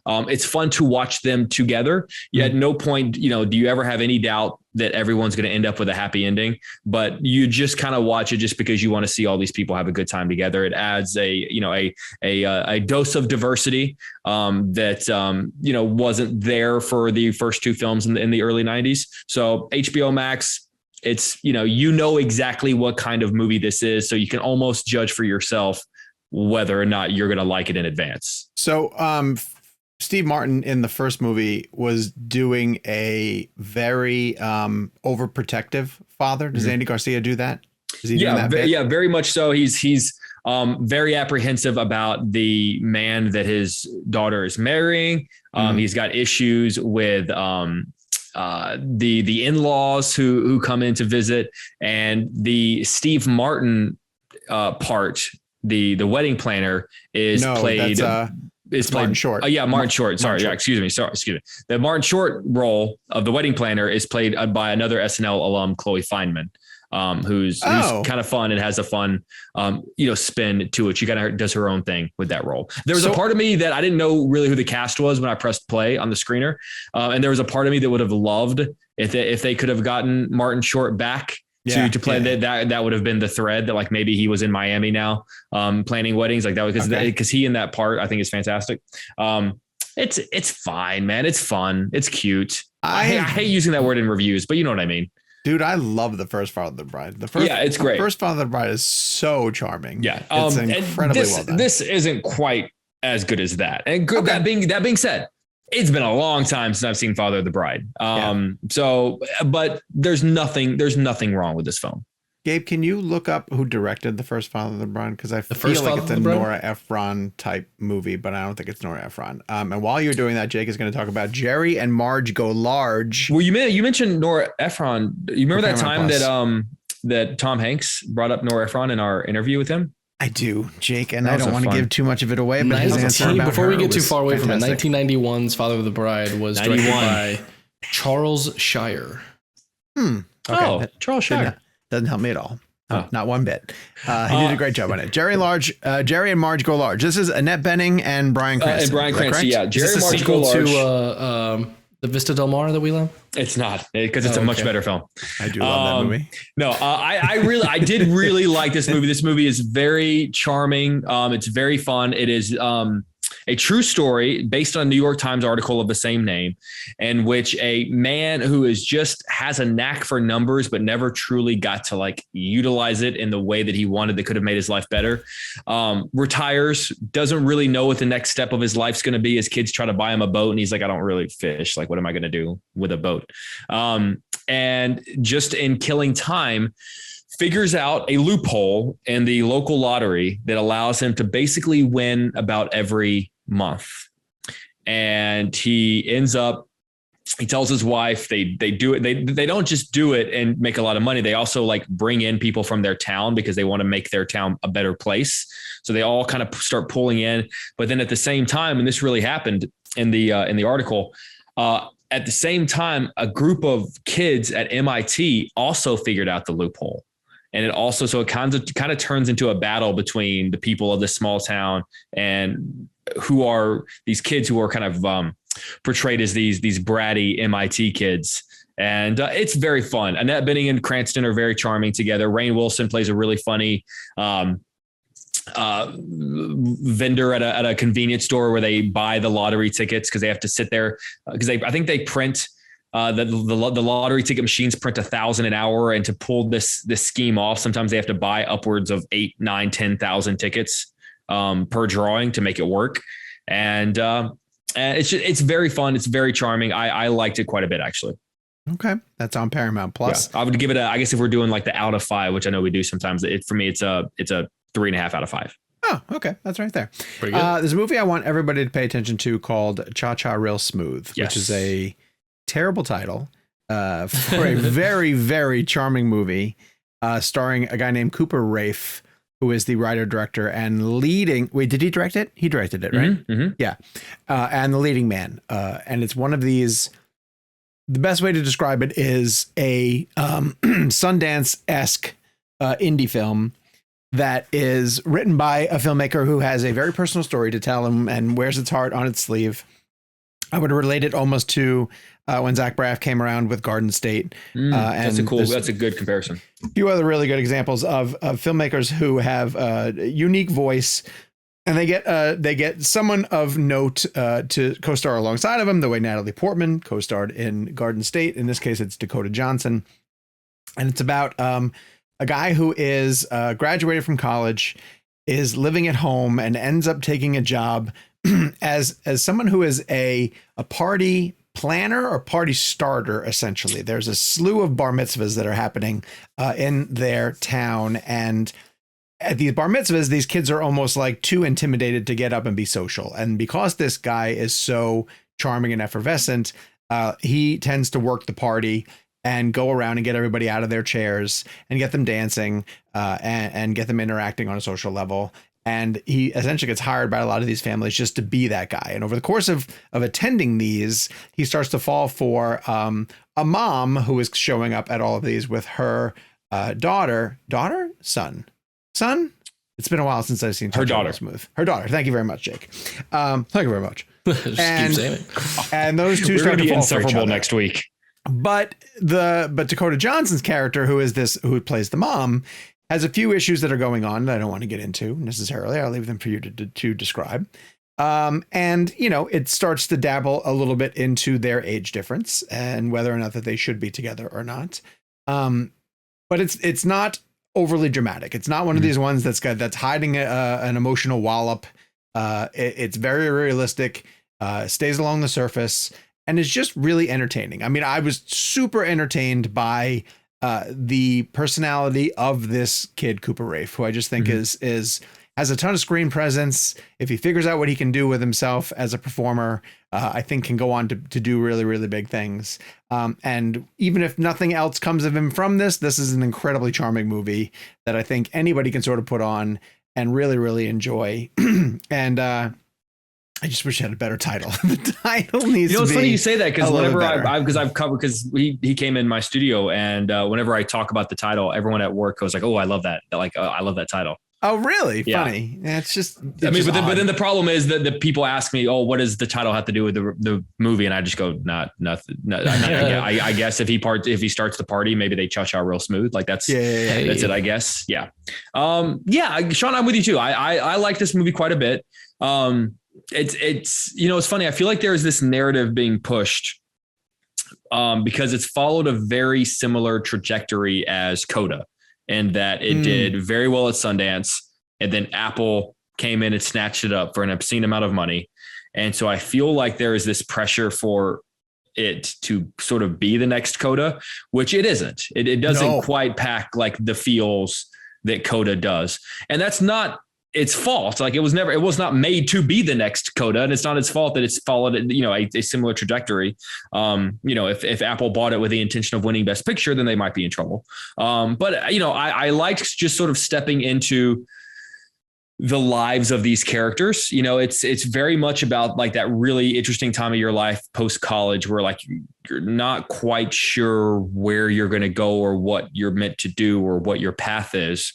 It's fun to watch them together. At no point, do you ever have any doubt that everyone's going to end up with a happy ending, but you just kind of watch it just because you want to see all these people have a good time together. It adds a dose of diversity that wasn't there for the first two films in the early 90s. So HBO Max, it's, exactly what kind of movie this is. So you can almost judge for yourself whether or not you're going to like it in advance. So, Steve Martin in the first movie was doing a very overprotective father. Does Andy Garcia do that? Is he doing that bit? Yeah, very much so. He's very apprehensive about the man that his daughter is marrying. He's got issues with the in-laws who come in to visit, and the Steve Martin part, the wedding planner, is played. It's Martin Short. Martin Short. Sorry. Excuse me. The Martin Short role of the wedding planner is played by another SNL alum, Chloe Fineman, who's kind of fun and has a fun, spin to it. She kind of does her own thing with that role. There was a part of me that I didn't know really who the cast was when I pressed play on the screener. And there was a part of me that would have loved if they could have gotten Martin Short back to play that would have been the thread that, like, maybe he was in Miami now, planning weddings like that, because he in that part I think is fantastic. It's fine, man. It's fun. It's cute. I hate using that word in reviews, but you know what I mean. Dude, I love the first Father of the Bride. It's great. The first Father of the Bride is so charming. Yeah, it's incredibly well done. This isn't quite as good as that. And that being said, it's been a long time since I've seen Father of the Bride. But there's nothing wrong with this film. Gabe, can you look up who directed the first Father of the Bride? Because I feel like it's a Nora Ephron type movie, but I don't think it's Nora Ephron. And while you're doing that, Jake is going to talk about Jerry and Marge Go Large. Well, you mentioned Nora Ephron. You remember that time that Tom Hanks brought up Nora Ephron in our interview with him? I do, Jake, and I don't want to give too much of it away. But his answer before we get too far away from it, 1991's Father of the Bride was directed by Charles Shire. Okay. Charles Shire doesn't help me at all. Not one bit. He did a great job on it. Jerry and Marge Go Large. This is Annette Bening and Bryan Cranston. Jerry and Marge Go Large. To the Vista Del Mar that we love? It's not, because it's a much better film. I do love that movie. No, I did really like this movie. This movie is very charming. It's very fun. It is a true story based on a New York Times article of the same name, in which a man who has a knack for numbers, but never truly got to utilize it in the way that he wanted that could have made his life better, retires, doesn't really know what the next step of his life's going to be. His kids try to buy him a boat, and he's like, I don't really fish. Like, what am I going to do with a boat? And just in killing time, figures out a loophole in the local lottery that allows him to basically win about every month. And he tells his wife they do it. They don't just do it and make a lot of money. They also bring in people from their town because they want to make their town a better place. So they all kind of start pulling in. But then at the same time, and this really happened in the article, at the same time, a group of kids at MIT also figured out the loophole. And it kind of turns into a battle between the people of this small town and who are these kids who are kind of portrayed as these bratty MIT kids. And it's very fun. Annette Bening and Cranston are very charming together. Rainn Wilson plays a really funny vendor at a convenience store where they buy the lottery tickets because they have to sit there because I think they print the lottery ticket machines print 1,000 an hour, and to pull this scheme off, sometimes they have to buy upwards of 8, 9, 10,000 tickets per drawing to make it work. And it's very fun. It's very charming. I liked it quite a bit, actually. Okay, that's on Paramount Plus. Yeah, I would give it I guess if we're doing like the out of 5, which I know we do sometimes, for me, it's a 3.5 out of 5. Oh, okay. That's right there. Pretty good. There's a movie I want everybody to pay attention to called Cha Cha Real Smooth, Yes. which is a terrible title for a very, very charming movie starring a guy named Cooper Raiff, who is the writer, director, and leading. Wait, did he direct it? He directed it, right? Mm-hmm, mm-hmm. Yeah. And the leading man. And it's one of these. The best way to describe it is a Sundance-esque indie film that is written by a filmmaker who has a very personal story to tell and wears its heart on its sleeve. I would relate it almost to when Zach Braff came around with Garden State. That's a good comparison. A few other really good examples of filmmakers who have a unique voice, and they get someone of note to co-star alongside of them, the way Natalie Portman co-starred in Garden State. In this case, it's Dakota Johnson. And it's about a guy who is graduated from college, is living at home, and ends up taking a job as someone who is a party planner or party starter. Essentially, there's a slew of bar mitzvahs that are happening in their town, and at these bar mitzvahs, these kids are almost like too intimidated to get up and be social. And because this guy is so charming and effervescent, he tends to work the party and go around and get everybody out of their chairs and get them dancing and get them interacting on a social level. And he essentially gets hired by a lot of these families just to be that guy. And over the course of attending these, he starts to fall for a mom who is showing up at all of these with her son. It's been a while since I've seen her daughter. Smooth. Her daughter. Thank you very much, Jake. Thank you very much. Just keep saying it. And those two We're start going to to be fall for each inseparable other. next week. But Dakota Johnson's character, who plays the mom, has a few issues that are going on that I don't want to get into necessarily. I'll leave them for you to describe. And it starts to dabble a little bit into their age difference and whether or not that they should be together or not. But it's not overly dramatic. It's not one of these ones that's hiding an emotional wallop. It's very realistic, stays along the surface, and is just really entertaining. I mean, I was super entertained by the personality of this kid, Cooper Raiff, who I just think has a ton of screen presence. If he figures out what he can do with himself as a performer, I think can go on to do really, really big things. And even if nothing else comes of him from this is an incredibly charming movie that I think anybody can sort of put on and really, really enjoy. And I just wish I had a better title. The title needs to be. It's funny you say that because whenever because he came in my studio and whenever I talk about the title, everyone at work goes like, "Oh, I love that! I love that title." Oh, really? Yeah. Funny. It's just. But then the problem is that the people ask me, "Oh, what does the title have to do with the movie?" And I just go, nothing. I guess if he starts the party, maybe they cha-cha real smooth. Like that's it. I guess. Yeah. Sean, I'm with you too. I like this movie quite a bit. It's funny. I feel like there is this narrative being pushed because it's followed a very similar trajectory as Coda, and that it did very well at Sundance, and then Apple came in and snatched it up for an obscene amount of money. And so I feel like there is this pressure for it to sort of be the next Coda, which it isn't. It doesn't quite pack like the feels that Coda does. And that's not its fault. Like it was not made to be the next Coda, and it's not its fault that it's followed, a similar trajectory. If Apple bought it with the intention of winning Best Picture, then they might be in trouble. But I liked just sort of stepping into the lives of these characters. It's very much about like that really interesting time of your life post college where like you're not quite sure where you're going to go or what you're meant to do or what your path is.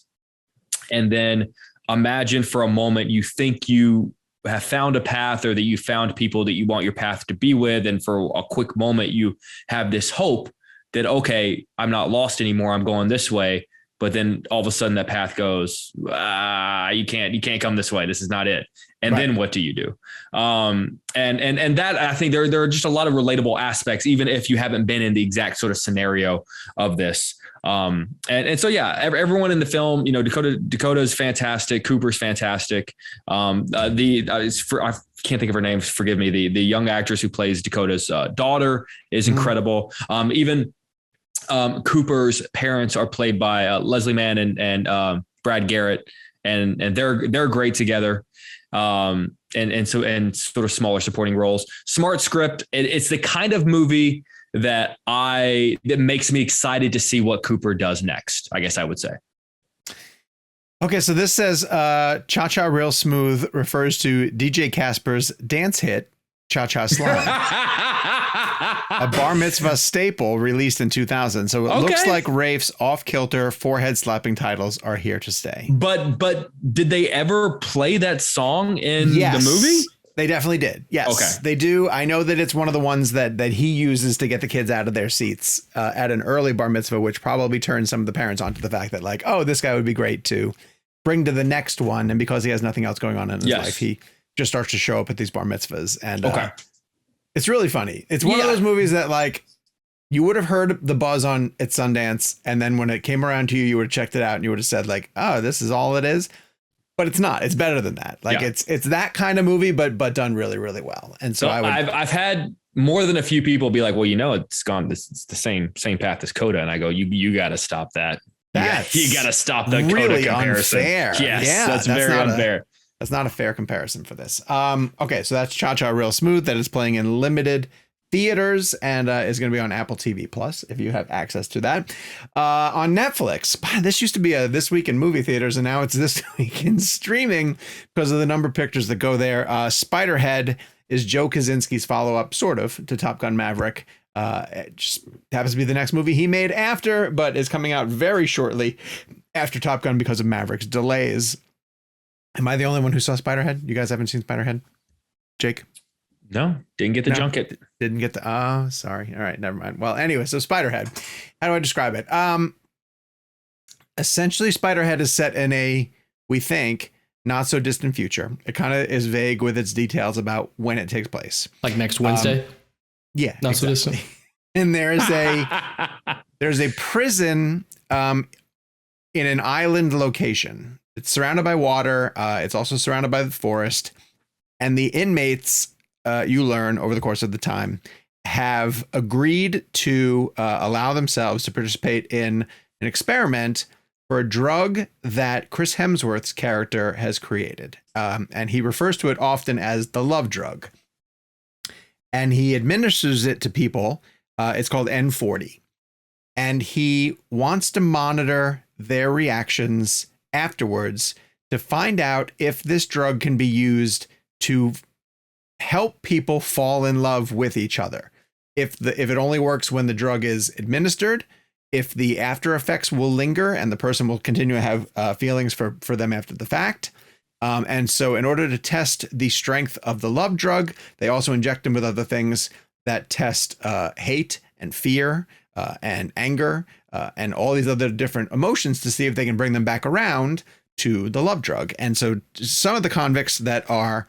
And then imagine for a moment you think you have found a path or that you found people that you want your path to be with. And for a quick moment, you have this hope that, okay, I'm not lost anymore. I'm going this way. But then all of a sudden that path goes, you can't come this way. This is not it. And then what do you do? And that, I think there are just a lot of relatable aspects, even if you haven't been in the exact sort of scenario of this. And so, yeah, everyone in the film, Dakota's fantastic. Cooper's fantastic. I can't think of her name. Forgive me. The young actress who plays Dakota's daughter is incredible. Even Cooper's parents are played by Leslie Mann and Brad Garrett, and they're great together. And sort of smaller supporting roles. Smart script. It's the kind of movie that makes me excited to see what Cooper does next, I guess I would say. Okay, so this says Cha Cha Real Smooth refers to DJ Casper's dance hit, Cha Cha Slide. A bar mitzvah staple released in 2000. So it looks like Rafe's off-kilter, forehead-slapping titles are here to stay. But did they ever play that song in the movie? They definitely did. Yes, okay. They do. I know that it's one of the ones that he uses to get the kids out of their seats at an early bar mitzvah, which probably turns some of the parents onto the fact that like, oh, this guy would be great to bring to the next one. And because he has nothing else going on in his life, he just starts to show up at these bar mitzvahs. And it's really funny. It's one of those movies that like you would have heard the buzz on at Sundance. And then when it came around to you, you would have checked it out and you would have said like, oh, this is all it is. But it's not. It's better than that. Like it's that kind of movie, but done really, really well. And so I've had more than a few people be like, well, it's gone. It's the same path as Coda. And I go, you got to stop that. You got to stop the really Coda comparison. Unfair. Yes, that's very unfair. That's not a fair comparison for this. Okay, so that's Cha Cha Real Smooth that is playing in limited theaters and is going to be on Apple TV Plus if you have access to that. On Netflix, this used to be a This Week in Movie Theaters, and now it's This Week in Streaming because of the number of pictures that go there. Spiderhead is Joe Kosinski's follow-up, sort of, to Top Gun Maverick. It just happens to be the next movie he made after, but is coming out very shortly after Top Gun because of Maverick's delays. Am I the only one who saw Spiderhead? You guys haven't seen Spiderhead? Jake? No, didn't get the junket. Didn't get the, oh, sorry. All right, never mind. Well, anyway, so Spiderhead. How do I describe it? Essentially, Spiderhead is set in a, we think, not so distant future. It kind of is vague with its details about when it takes place. Like next Wednesday? Yeah. Not so distant. And there's a prison in an island location. It's surrounded by water. It's also surrounded by the forest. And the inmates, you learn over the course of the time, have agreed to allow themselves to participate in an experiment for a drug that Chris Hemsworth's character has created. And he refers to it often as the love drug. And he administers it to people. It's called N40. And he wants to monitor their reactions afterwards to find out if this drug can be used to help people fall in love with each other. If it only works when the drug is administered, if the after effects will linger and the person will continue to have feelings for them after the fact. And so in order to test the strength of the love drug, they also inject them with other things that test hate and fear and anger and all these other different emotions to see if they can bring them back around to the love drug. And so some of the convicts that are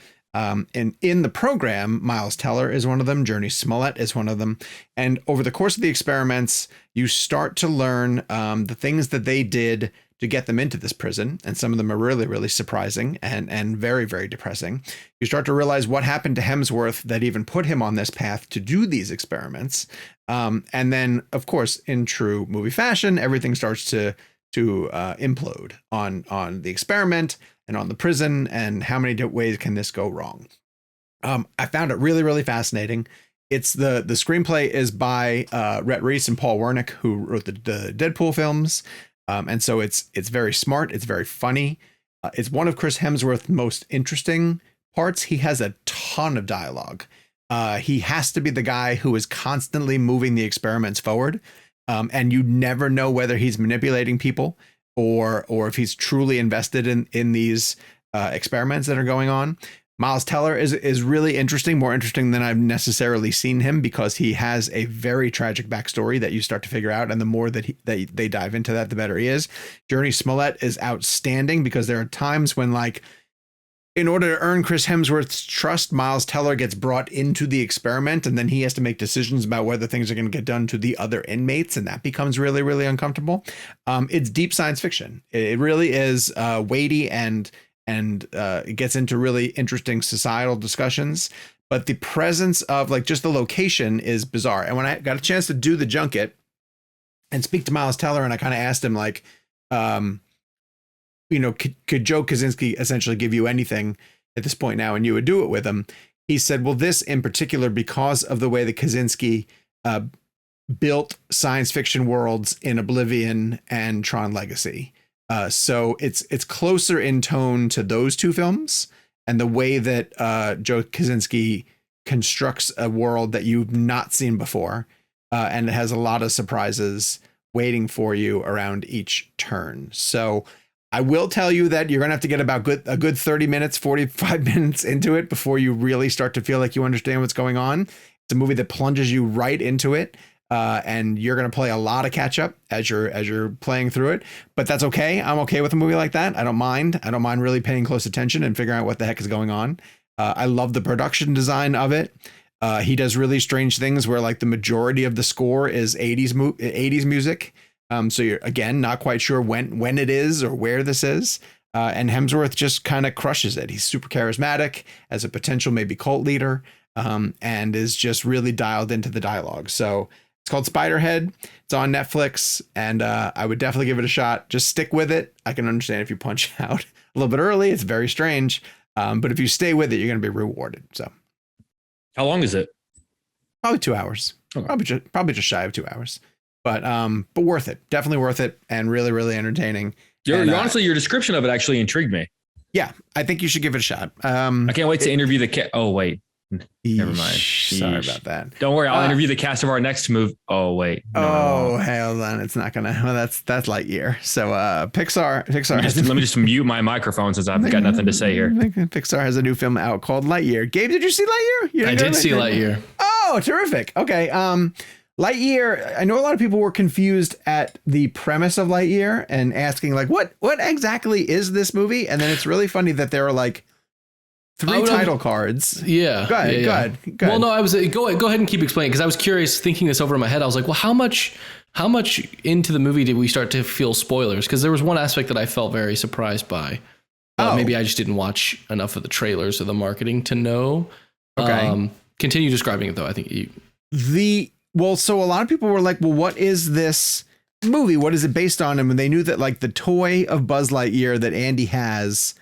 in the program, Miles Teller is one of them. Journey Smollett is one of them. And over the course of the experiments, you start to learn the things that they did to get them into this prison. And some of them are really, really surprising and very, very depressing. You start to realize what happened to Hemsworth that even put him on this path to do these experiments. And then, of course, in true movie fashion, everything starts to implode on the experiment and on the prison and how many ways can this go wrong. I found it really, really fascinating. It's the screenplay is by Rhett Reese and Paul Wernick, who wrote the Deadpool films. And so it's very smart. It's very funny. It's one of Chris Hemsworth's most interesting parts. He has a ton of dialogue. He has to be the guy who is constantly moving the experiments forward. And you never know whether he's manipulating people or if he's truly invested in these experiments that are going on. Miles Teller is really interesting, more interesting than I've necessarily seen him, because he has a very tragic backstory that you start to figure out. And the more that they dive into that, the better he is. Journey Smollett is outstanding because there are times when, like, in order to earn Chris Hemsworth's trust, Miles Teller gets brought into the experiment, and then he has to make decisions about whether things are going to get done to the other inmates, and that becomes really, really uncomfortable. It's deep science fiction. It really is weighty, and it gets into really interesting societal discussions. But the presence of like just the location is bizarre. And when I got a chance to do the junket and speak to Miles Teller, and I kind of asked him like, could Joe Kosinski essentially give you anything at this point now and you would do it with him? He said, well, this in particular, because of the way that Kosinski built science fiction worlds in Oblivion and Tron Legacy. So it's closer in tone to those two films, and the way that Joe Kosinski constructs a world that you've not seen before. And it has a lot of surprises waiting for you around each turn. So I will tell you that you're going to have to get about a good 30 minutes, 45 minutes into it before you really start to feel like you understand what's going on. It's a movie that plunges you right into it. And you're going to play a lot of catch up as you're playing through it. But that's okay. I'm okay with a movie like that. I don't mind really paying close attention and figuring out what the heck is going on. I love the production design of it. He does really strange things where like the majority of the score is 80s music. So you're, again, not quite sure when it is or where this is. And Hemsworth just kind of crushes it. He's super charismatic as a potential maybe cult leader, and is just really dialed into the dialogue. So it's called Spiderhead. It's on Netflix, and I would definitely give it a shot. Just stick with it. I can understand if you punch out a little bit early. It's very strange. But if you stay with it, you're going to be rewarded. So how long is it? Probably 2 hours. Okay. Probably just shy of 2 hours. But worth it. Definitely worth it, and really, really entertaining. Honestly, your description of it actually intrigued me. Yeah, I think you should give it a shot. I can't wait to interview the cat. Oh, wait. Never mind. Sorry about that. Don't worry. I'll interview the cast of our next move. Oh, wait. No, hold on. It's not going to. Well, that's Lightyear. So Pixar. Let me just mute my microphone since I've got nothing to say here. Pixar has a new film out called Lightyear. Gabe, did you see Lightyear? I did see Lightyear. Oh, terrific. Okay. Lightyear, I know a lot of people were confused at the premise of Lightyear and asking like, what exactly is this movie? And then it's really funny that there are like three title cards. Yeah. Go ahead. Well, no, I was go ahead and keep explaining, because I was curious, thinking this over in my head. I was like, well, how much into the movie did we start to feel spoilers? Because there was one aspect that I felt very surprised by. Maybe I just didn't watch enough of the trailers or the marketing to know. Okay. Continue describing it though. I think so a lot of people were like, well, what is this movie? What is it based on? And when they knew that like the toy of Buzz Lightyear that Andy has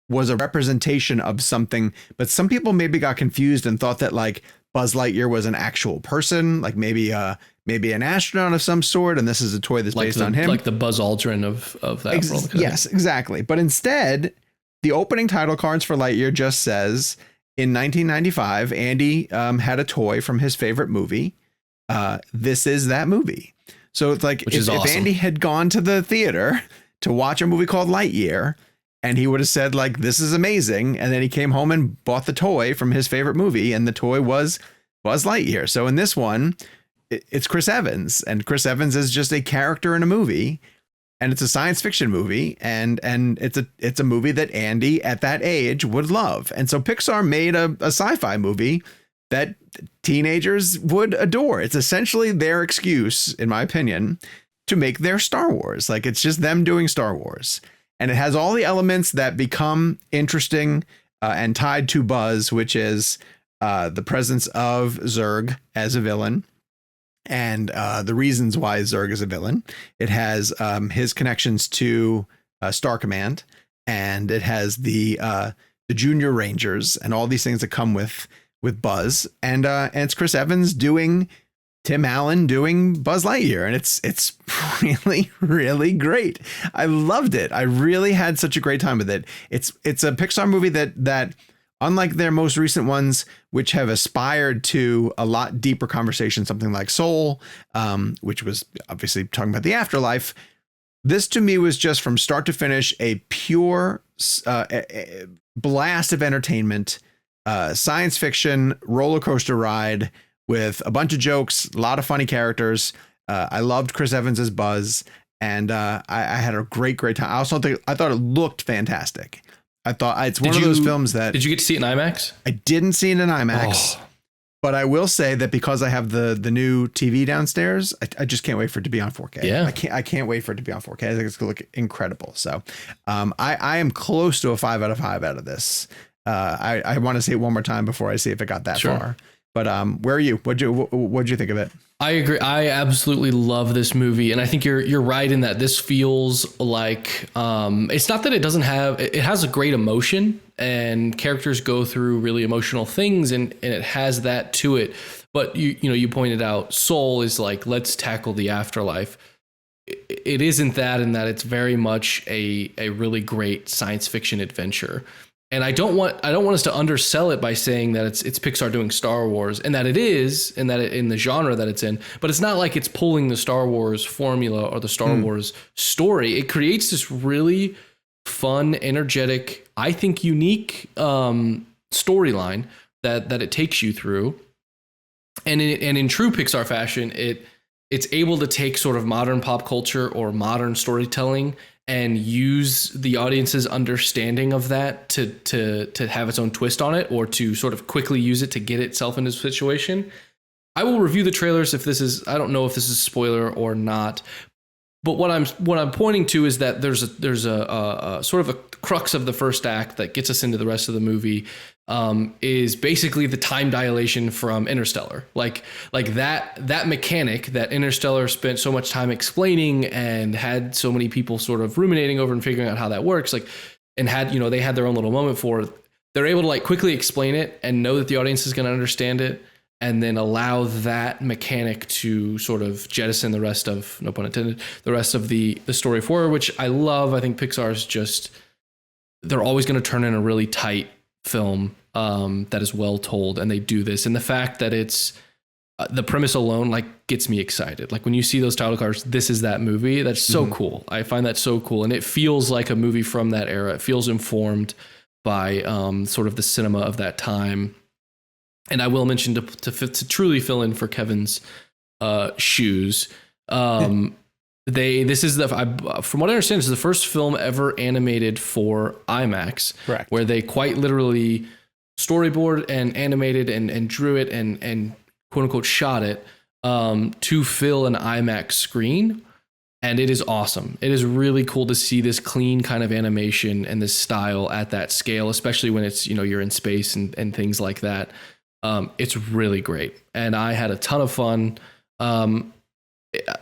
was a representation of something, but some people maybe got confused and thought that like Buzz Lightyear was an actual person, like maybe an astronaut of some sort, and this is a toy that's based on him. Like the Buzz Aldrin of that world. Yes, exactly. But instead, the opening title cards for Lightyear just says, in 1995, Andy had a toy from his favorite movie. This is that movie. So it's like if Andy had gone to the theater to watch a movie called Lightyear, and he would have said like, this is amazing. And then he came home and bought the toy from his favorite movie, and the toy was Buzz Lightyear. So in this one, it's Chris Evans, and Chris Evans is just a character in a movie. And it's a science fiction movie, and it's a movie that Andy at that age would love. And so Pixar made a sci-fi movie that teenagers would adore. It's essentially their excuse, in my opinion, to make their Star Wars. Like, it's just them doing Star Wars. And it has all the elements that become interesting and tied to Buzz, which is the presence of Zurg as a villain, and the reasons why Zurg is a villain. It has his connections to Star Command, and it has the Junior Rangers and all these things that come with Buzz, and it's Chris Evans doing Tim Allen doing Buzz Lightyear, and it's really, really great. I loved it. I really had such a great time with it. It's a Pixar movie that unlike their most recent ones, which have aspired to a lot deeper conversation, something like Soul, which was obviously talking about the afterlife, this to me was just from start to finish a pure blast of entertainment, science fiction roller coaster ride with a bunch of jokes, a lot of funny characters. I loved Chris Evans as Buzz, and I had a great time. I thought it looked fantastic. I thought it's one of those films that. Did you get to see it in IMAX? I didn't see it in IMAX. Oh. But I will say that because I have the new TV downstairs, I just can't wait for it to be on 4K. Yeah. I can't wait for it to be on 4K. I think it's going to look incredible. So I am close to a 5 out of 5 out of this. I want to see it one more time before I see if it got that far. But where are you? What'd you think of it? I agree. I absolutely love this movie, and I think you're right in that this feels like it's not that it has a great emotion, and characters go through really emotional things, and it has that to it. But you pointed out Soul is like, let's tackle the afterlife. It isn't that, in that it's very much a really great science fiction adventure. And I don't want us to undersell it by saying that it's Pixar doing Star Wars, and that it is, and that in the genre that it's in. But it's not like it's pulling the Star Wars formula or the Star Wars story. It creates this really fun, energetic, I think unique storyline that it takes you through. And in true Pixar fashion, it's able to take sort of modern pop culture or modern storytelling and use the audience's understanding of that to have its own twist on it, or to sort of quickly use it to get itself into a situation. I will review the trailers I don't know if this is a spoiler or not, but what I'm pointing to is that there's a sort of a crux of the first act that gets us into the rest of the movie, is basically the time dilation from Interstellar. Like that mechanic that Interstellar spent so much time explaining and had so many people sort of ruminating over and figuring out how that works, and they had their own little moment for it. They're able to like quickly explain it and know that the audience is going to understand it, and then allow that mechanic to sort of jettison the rest of, no pun intended, the rest of the story forward, which I love. I think Pixar's they're always going to turn in a really tight film that is well told, and they do this. And the fact that it's the premise alone like gets me excited. Like when you see those title cards, this is that movie. That's so cool. I find that so cool, and it feels like a movie from that era. It feels informed by sort of the cinema of that time. And I will mention to truly fill in for Kevin's shoes. This is from what I understand, this is the first film ever animated for IMAX. Correct. Where they quite literally storyboard and animated and drew it and quote unquote shot it to fill an IMAX screen. And it is awesome. It is really cool to see this clean kind of animation and this style at that scale, especially when it's, you're in space and things like that. It's really great. And I had a ton of fun.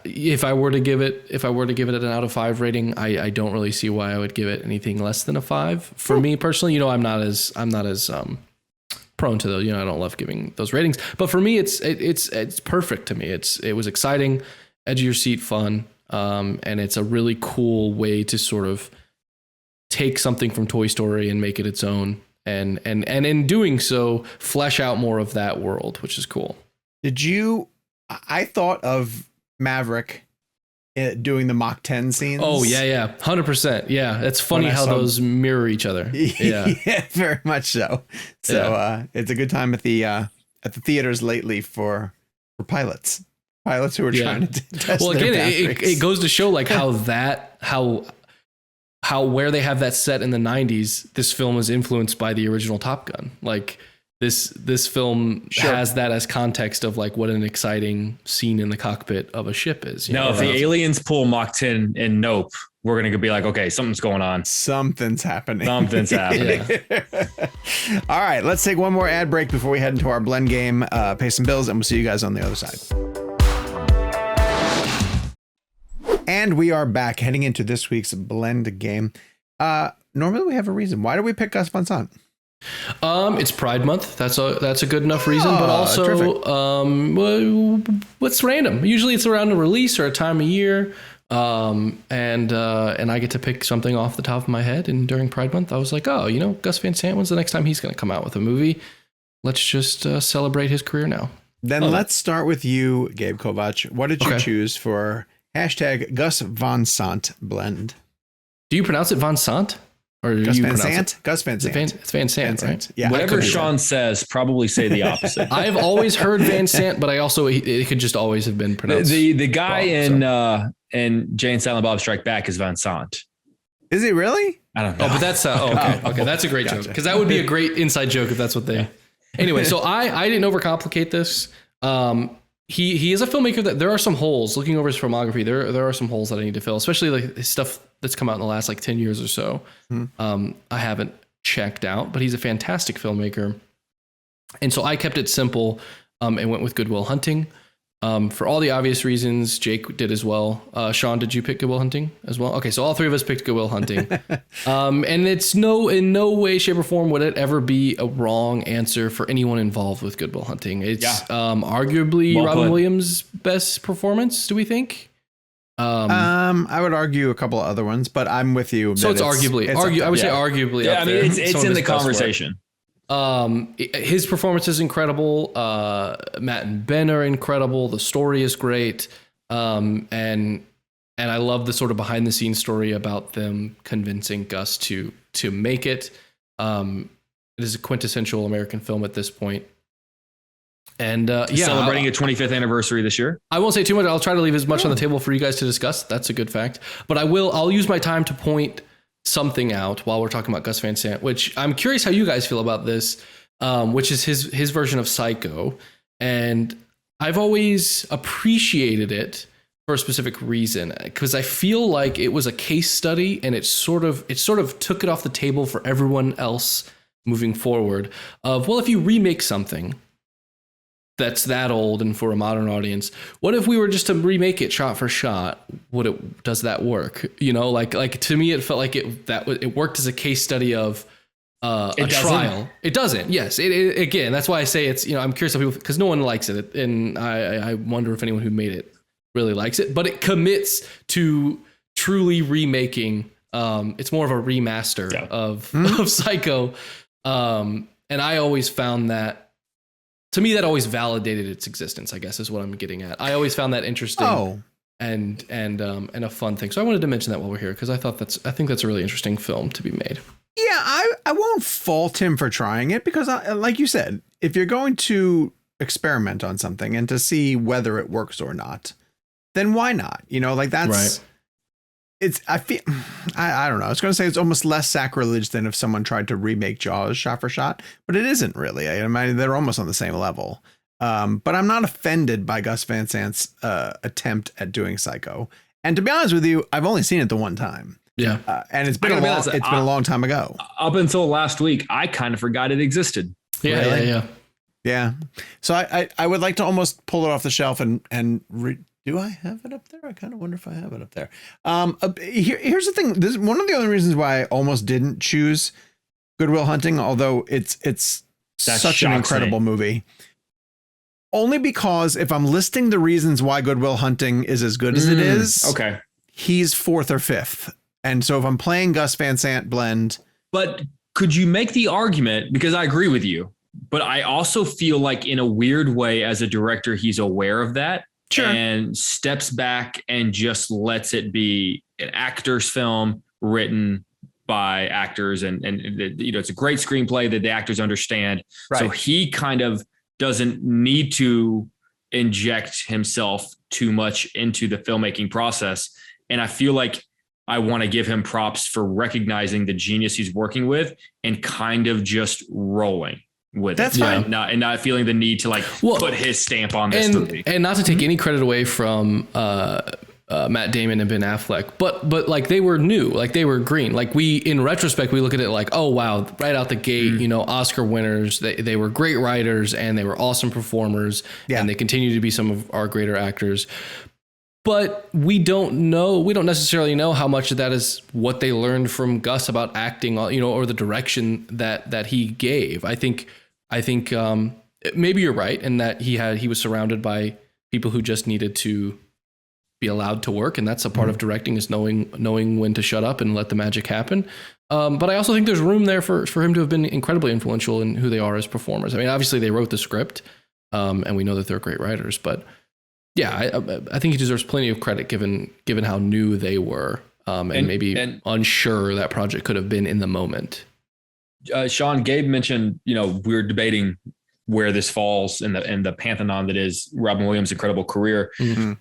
If I were to give it an out of 5 rating, I don't really see why I would give it anything less than a 5. For me personally, I'm not as prone to those. I don't love giving those ratings, but for me, it's perfect to me. It was exciting, edge of your seat fun, and it's a really cool way to sort of take something from Toy Story and make it its own, and in doing so, flesh out more of that world, which is cool. I thought of Maverick doing the Mach 10 scenes. Oh yeah, 100%. Yeah, it's funny how those mirror each other. Yeah, yeah, very much so. So it's a good time at the theaters lately for pilots who are trying to test. Well, again, it goes to show like how where they have that set in the 90s, this film is influenced by the original Top Gun. Like this film has that as context of like what an exciting scene in the cockpit of a ship is. If the aliens pull Mach 10 in Nope, we're going to be like, okay, something's going on. Something's happening. All right, let's take one more ad break before we head into our blend game, pay some bills, and we'll see you guys on the other side. And we are back heading into this week's blend game. Normally we have a reason. Why do we pick Gus Van Sant? It's Pride Month. That's a good enough reason, but also, what's random? Usually it's around a release or a time of year. And I get to pick something off the top of my head. And during Pride Month, I was like, Gus Van Sant, when's the next time he's going to come out with a movie? Let's just celebrate his career now. Then let's start with you, Gabe Kovac. What did you choose for hashtag Gus Van Sant blend? Do you pronounce it Van Sant? Or Gus Van Sant? Gus Van Sant. It's Van Sant, right? Yeah. Whatever Sean says, probably say the opposite. I've always heard Van Sant, but it could just always have been pronounced. The guy in Jay and Silent Bob Strike Back is Van Sant. Is he really? I don't know. Oh, but that's okay. That's a great joke because that would be a great inside joke if that's what they. Anyway, so I didn't overcomplicate this. He is a filmmaker that there are some holes. Looking over his filmography, there are some holes that I need to fill, especially like his stuff that's come out in the last like 10 years or so. I haven't checked out, but he's a fantastic filmmaker. And so I kept it simple and went with Good Will Hunting. For all the obvious reasons, Jake did as well. Sean, did you pick Good Will Hunting as well? Okay, so all three of us picked Good Will Hunting. And it's in no way, shape, or form would it ever be a wrong answer for anyone involved with Good Will Hunting. It's arguably Robin Williams' best performance, do we think? I would argue a couple of other ones, but I'm with you. So it's arguably. I would say arguably. Yeah, I mean, it's in the conversation. His performance is incredible. Matt and Ben are incredible. The story is great. And I love the sort of behind the scenes story about them convincing Gus to make it. It is a quintessential American film at this point. And celebrating a 25th anniversary this year. I won't say too much. I'll try to leave as much on the table for you guys to discuss. That's a good fact. But I'll use my time to point something out while we're talking about Gus Van Sant, which I'm curious how you guys feel about this, which is his version of Psycho. And I've always appreciated it for a specific reason, because I feel like it was a case study and it sort of took it off the table for everyone else moving forward of, well, if you remake something that's that old and for a modern audience, what if we were just to remake it shot for shot? Does that work? You know, like to me, it felt like it worked as a case study of a trial. It doesn't. Yes. It again, that's why I say it's, I'm curious how people, because no one likes it. And I wonder if anyone who made it really likes it, but it commits to truly remaking. It's more of a remaster of Psycho. And I always found that, to me, that always validated its existence, I guess, is what I'm getting at. I always found that interesting and a fun thing. So I wanted to mention that while we're here, because I think that's a really interesting film to be made. Yeah, I won't fault him for trying it, because like you said, if you're going to experiment on something and to see whether it works or not, then why not? That's right. I don't know. I was going to say it's almost less sacrilege than if someone tried to remake Jaws shot for shot, but it isn't really. I mean, they're almost on the same level. But I'm not offended by Gus Van Sant's attempt at doing Psycho. And to be honest with you, I've only seen it the one time. Yeah. And it's been a long time ago. Up until last week, I kind of forgot it existed. Yeah. Really? Yeah. So I would like to almost pull it off the shelf and do I have it up there? I kind of wonder if I have it up there. Here's the thing. This is one of the other reasons why I almost didn't choose Good Will Hunting, although it's such an incredible movie. Only because if I'm listing the reasons why Good Will Hunting is as good as it is, he's fourth or fifth. And so if I'm playing Gus Van Sant blend. But could you make the argument, because I agree with you, but I also feel like in a weird way as a director, he's aware of that. Sure. And steps back and just lets it be an actor's film written by actors. And it's a great screenplay that the actors understand. Right. So he kind of doesn't need to inject himself too much into the filmmaking process. And I feel like I want to give him props for recognizing the genius he's working with and kind of just rolling with That's it. fine. And not feeling the need to put his stamp on this movie. And not to take any credit away from Matt Damon and Ben Affleck, but like they were new, like they were green. Like in retrospect, we look at it like, oh wow, right out the gate, Oscar winners. They were great writers and they were awesome performers, and they continue to be some of our greater actors. But we don't necessarily know how much of that is what they learned from Gus about acting, or the direction that he gave. I think maybe you're right in that he was surrounded by people who just needed to be allowed to work. And that's a part of directing, is knowing when to shut up and let the magic happen. But I also think there's room there for him to have been incredibly influential in who they are as performers. I mean, obviously they wrote the script, and we know that they're great writers, but yeah, I think he deserves plenty of credit given how new they were, and maybe unsure that project could have been in the moment. Sean, Gabe mentioned, we're debating where this falls in the pantheon that is Robin Williams' incredible career. Mm-hmm.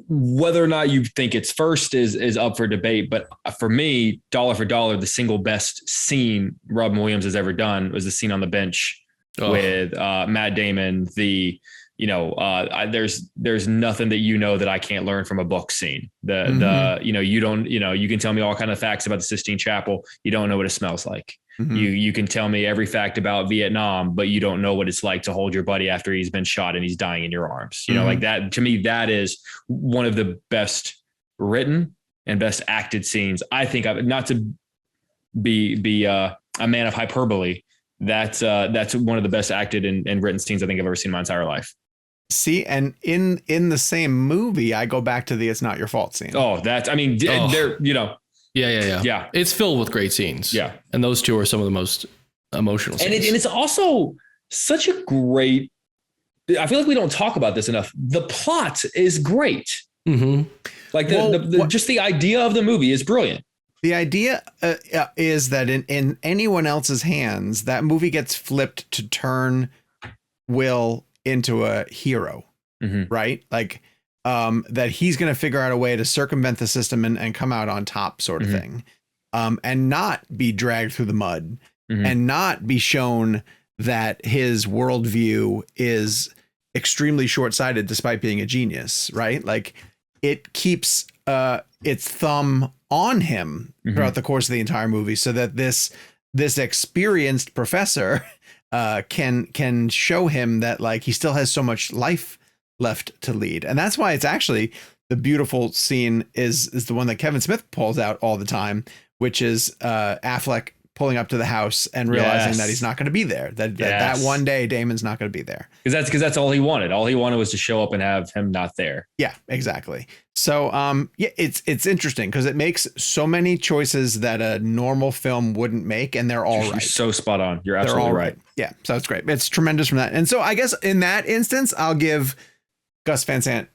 whether or not you think it's first is up for debate. But for me, dollar for dollar, the single best scene Robin Williams has ever done was the scene on the bench with Matt Damon. There's nothing that I can't learn from a book scene. You can tell me all kind of facts about the Sistine Chapel. You don't know what it smells like. Mm-hmm. You can tell me every fact about Vietnam, but you don't know what it's like to hold your buddy after he's been shot and he's dying in your arms. Like that, to me, that is one of the best written and best acted scenes. I think not to be a man of hyperbole. That's one of the best acted and written scenes I think I've ever seen in my entire life. See, and in the same movie, I go back to the "It's Not Your Fault" scene. Oh, they're Yeah. It's filled with great scenes. Yeah, and those two are some of the most emotional scenes. And it's also such a great. I feel like we don't talk about this enough. The plot is great. Mm-hmm. Like just the idea of the movie is brilliant. The idea is that in anyone else's hands, that movie gets flipped to turn Will into a hero, right? Like that he's going to figure out a way to circumvent the system and come out on top sort of thing, and not be dragged through the mud and not be shown that his worldview is extremely short-sighted despite being a genius, right? Like it keeps its thumb on him throughout the course of the entire movie so that this experienced professor can show him that like he still has so much life left to lead. And that's why it's actually the beautiful scene is the one that Kevin Smith pulls out all the time, which is Affleck pulling up to the house and realizing that he's not going to be there, that one day Damon's not going to be there. Because that's all he wanted. All he wanted was to show up and have him not there. Yeah, exactly. So it's interesting because it makes so many choices that a normal film wouldn't make, and they're all right. You're so spot on. You're absolutely right. Yeah, so it's great. It's tremendous from that. And so I guess in that instance, I'll give Gus Van Sant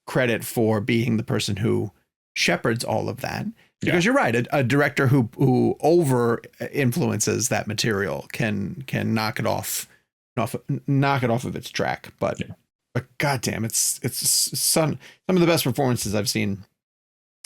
credit for being the person who shepherds all of that. Because you're right, a director who over influences that material can knock it off of its track. But goddamn, it's some of the best performances I've seen